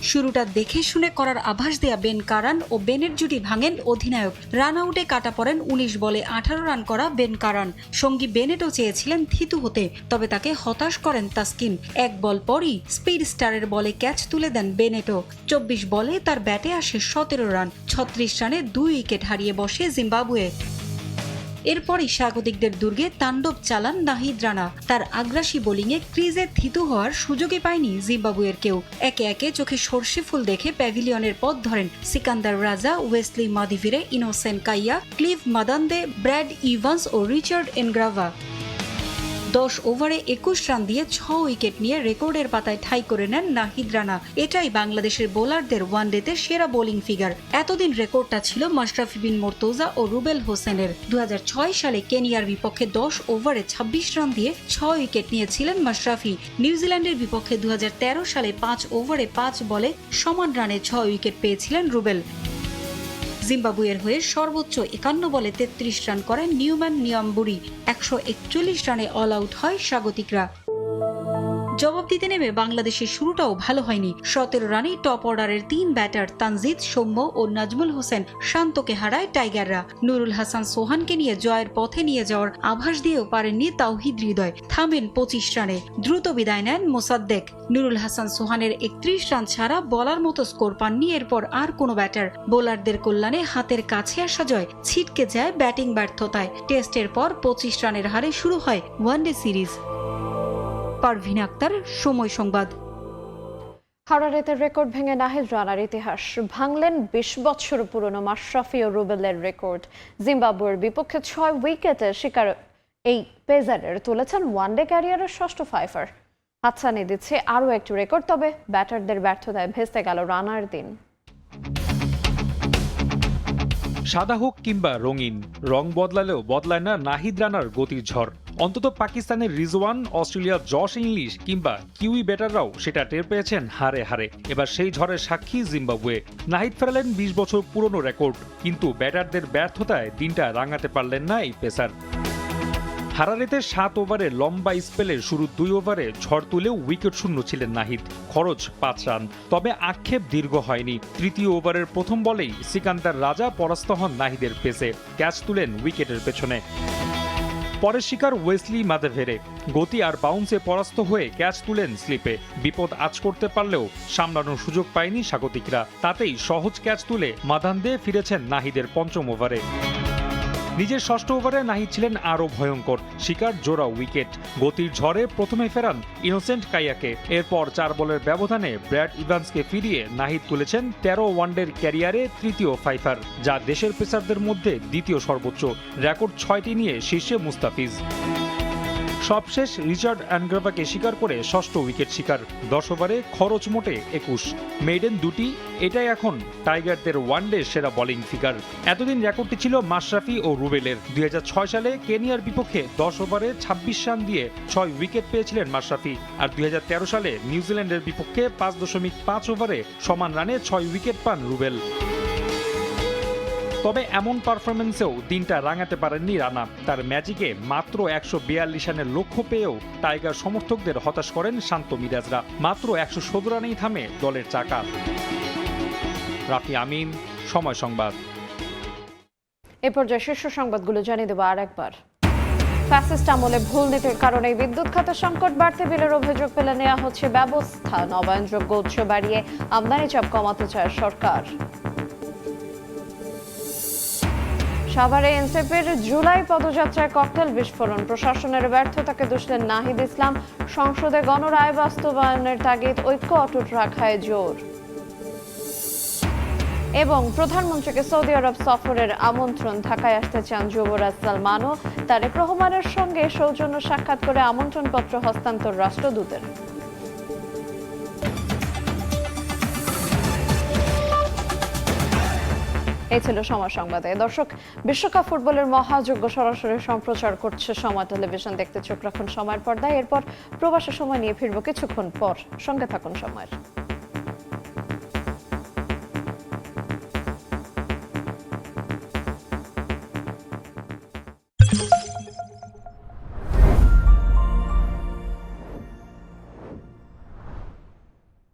শুরুটা দেখে শুনে করার আভাস দেয়া বেন কারান ও বেনের জুটি ভাঙেন অধিনায়ক। রান আউটে কাটা পড়েন ১৯ বলে ১৮ রান করা বেন কারান। সঙ্গী বেনেটও চেয়েছিলেন থিতু হতে, তবে তাকে হতাশ করেন তাসকিন। এক বল পরই স্পিড স্টারের বলে ক্যাচ তুলে দেন বেনেটো। ২৪ বলে তার ব্যাটে আসে ১৭ রান। ৩৬ রানে ২ উইকেট হারিয়ে বসে জিম্বাবুয়ে। এরপরই স্বাগতিকদের দুর্গে তাণ্ডব চালান নাহিদ রানা। তার আগ্রাসী বোলিংয়ে ক্রিজে থিতু হওয়ার সুযোগই পায়নি জিম্বাবুয়ের কেউ। একে একে চোখে সর্ষে ফুল দেখে প্যাভিলিয়নের পথ ধরেন Sikandar Raza, Wesley Madhevere, Innocent Kaia, Clive Madande, Brad Evans ও রিচার্ড এনগ্রাভা। ১০ ওভারে ২১ রান দিয়ে ৬ উইকেট নিয়ে রেকর্ডের পাতায় ঠাঁই করে নেন নাহিদ রানা। এটাই বাংলাদেশের বোলারদের ওয়ানডেতে সেরা বোলিং ফিগার। এতদিন রেকর্ডটা ছিল মাশরাফি বিন মোর্তজা ও রুবেল হোসেনের। ২০০৬ সালে কেনিয়ার বিপক্ষে ১০ ওভারে ২৬ রান দিয়ে ৬ উইকেট নিয়েছিলেন মাশরাফি। নিউজিল্যান্ডের বিপক্ষে ২০১৩ সালে ৫ ওভারে ৫ বলে সমান রানে ৬ উইকেট পেয়েছিলেন রুবেল। জিম্বাবুয়ের হয়ে সর্বোচ্চ ৫১ বলে ৩৩ রান করেন নিউম্যান নিয়াম্বুরি। ১৪১ রানে অল আউট হয় স্বাগতিকরা। জবাব দিতে নেমে বাংলাদেশের শুরুটাও ভালো হয়নি। ১৭ রানেই টপ অর্ডারের ৩ ব্যাটার তানজিদ, সৌম্য ও নাজমুল হোসেন শান্তকে হারায় টাইগাররা। নুরুল হাসান সোহানকে নিয়ে জয়ের পথে নিয়ে যাওয়ার আভাস দিয়েও পারেননি তাওহিদ হৃদয়। থামেন ২৫ রানে। দ্রুত বিদায় নেন মোসাদ্দেক। নুরুল হাসান সোহানের ৩১ রান ছাড়া বলার মতো স্কোর পাননি এরপর আর কোনো ব্যাটার। বোলারদের কল্যাণে হাতের কাছে আসা জয় ছিটকে যায় ব্যাটিং ব্যর্থতায়। টেস্টের পর ২৫ রানের হারে শুরু হয় ওয়ানডে সিরিজ। পারভিন আক্তার, সময় সংবাদ। হারারেতে রেকর্ড ভেঙে নাহিদ রানার ইতিহাস ভাঙলেন ২০ বছর পুরনো মাশরাফি ও রুবেলের রেকর্ড। জিম্বাবুয়ের বিপক্ষে ৬ উইকেটে শিকার এই পেসারের তুলেছেন ওয়ানডে ক্যারিয়ারের ষষ্ঠ ফাইফার। হাতছানি দিচ্ছে আরও একটি রেকর্ড, তবে ব্যাটারদের ব্যর্থতায় ভেস্তে গেল রানার দিন। সাদা হোক কিংবা রঙিন, রং বদলালেও বদলায় না নাহিদ রানার গতির ঝড়। অন্তত পাকিস্তানের রিজওয়ান, অস্ট্রেলিয়ার জশ ইংলিশ কিংবা কিউই ব্যাটাররাও সেটা টের পেয়েছেন হারে হারে। এবার সেই ঝড়ের সাক্ষী জিম্বাবুয়ে। নাহিদ ফেরালেন ২০ বছর পুরনো রেকর্ড, কিন্তু ব্যাটারদের ব্যর্থতায় দিনটা রাঙাতে পারলেন না এই পেসার। হারারেতে ৭ ওভারে লম্বা স্পেলের শুরু ২ ওভারে ঝড় তুলেও উইকেট শূন্য ছিলেন নাহিদ। খরচ ৫ রান, তবে আক্ষেপ দীর্ঘ হয়নি। তৃতীয় ওভারের প্রথম বলেই সিকান্দার রাজা পরাস্ত হন নাহিদের পেসে। ক্যাচ তুলেন উইকেটের পেছনে। পরের শিকার ওয়েসলি মাদেভেরে। গতি আর বাউন্সে পরাস্ত হয়ে ক্যাচ তুলেন স্লিপে। বিপদ আঁচ করতে পারলেও সামলানোর সুযোগ পায়নি স্বাগতিকরা। তাতেই সহজ ক্যাচ তুলে মাদান্দে ফিরেছেন নাহিদের পঞ্চম ওভারে। নিজের ষষ্ঠ ওভারে নাহিদ ছিলেন আরও ভয়ঙ্কর। শিকার জোড়া উইকেট। গতির ঝড়ে প্রথমে ফেরান ইনোসেন্ট কাইয়াকে। এরপর ৪ বলের ব্যবধানে ব্র্যাড ইভান্সকে ফিরিয়ে নাহিদ তুলেছেন ১৩ ওয়ানডের ক্যারিয়ারে তৃতীয় ফাইফার, যা দেশের পেসারদের মধ্যে দ্বিতীয় সর্বোচ্চ। রেকর্ড ৬টি নিয়ে শীর্ষে মুস্তাফিজ। সবশেষ রিচার্ড এনগ্রাভাকে শিকার করে ষষ্ঠ উইকেট শিকার। ১০ ওভারে খরচ মোটে ২১, মেইডেন ২টি। এটাই এখন টাইগারদের ওয়ানডে সেরা বোলিং ফিগার। এতদিন রেকর্ডটি ছিল মাশরাফি ও রুবেলের। ২০০৬ সালে কেনিয়ার বিপক্ষে ১০ ওভারে ২৬ রান দিয়ে ৬ উইকেট পেয়েছিলেন মাশরাফি। আর ২০১৩ সালে নিউজিল্যান্ডের বিপক্ষে ৫.৫ ওভারে সমান রানে ৬ উইকেট পান রুবেল। তবে এমন পারফরমেন্সেও দিনটা রাঙাতে পারেননি রানা। তার ম্যাজিকে মাত্র ১৪২ রানের লক্ষ্য পেয়েও টাইগার সমর্থকদের হতাশ করেন শান্ত মিরাজরা। মাত্র ১১৭ রানেই থামে দলের চাকা। রাফি আমিন, সময় সংবাদ। এ পর্যায়ে শীর্ষ সংবাদগুলো জানিয়ে দেব আর একবার। ফ্যাসিস্ট আমলে ভুল নীতির কারণে বিদ্যুৎ খাতে সংকট বাড়তে বিলের অভিযোগ পেলে নেওয়া হচ্ছে ব্যবস্থা। নবায়নযোগ্য উৎস বাড়িয়ে আমদানি চাপ কমাতে চায় সরকার। সাভারে এনসিপির জুলাই পদযাত্রায় ককটেল বিস্ফোরণ, প্রশাসনের ব্যর্থতাকে দুষলেন নাহিদ ইসলাম। সংসদে গণরায় বাস্তবায়নের তাগিদ, ঐক্য অটুট রাখায় জোর। এবং প্রধানমন্ত্রীকে সৌদি আরব সফরের আমন্ত্রণ, ঢাকায় আসতে চান যুবরাজ সালমানও। তারেক রহমানের সঙ্গে সৌজন্য সাক্ষাৎ করে আমন্ত্রণপত্র হস্তান্তর রাষ্ট্রদূতের। এই ছিল সময় সংবাদে। দর্শক, বিশ্বকাপ ফুটবলের মহাযজ্ঞ সরাসরি সম্প্রচার করছে সময় টেলিভিশন। দেখতে চোখ রাখুন সময়ের পর্দায়। এরপর প্রবাসের সময় নিয়ে ফিরবো কিছুক্ষণ পর। সঙ্গে থাকুন সময়ের।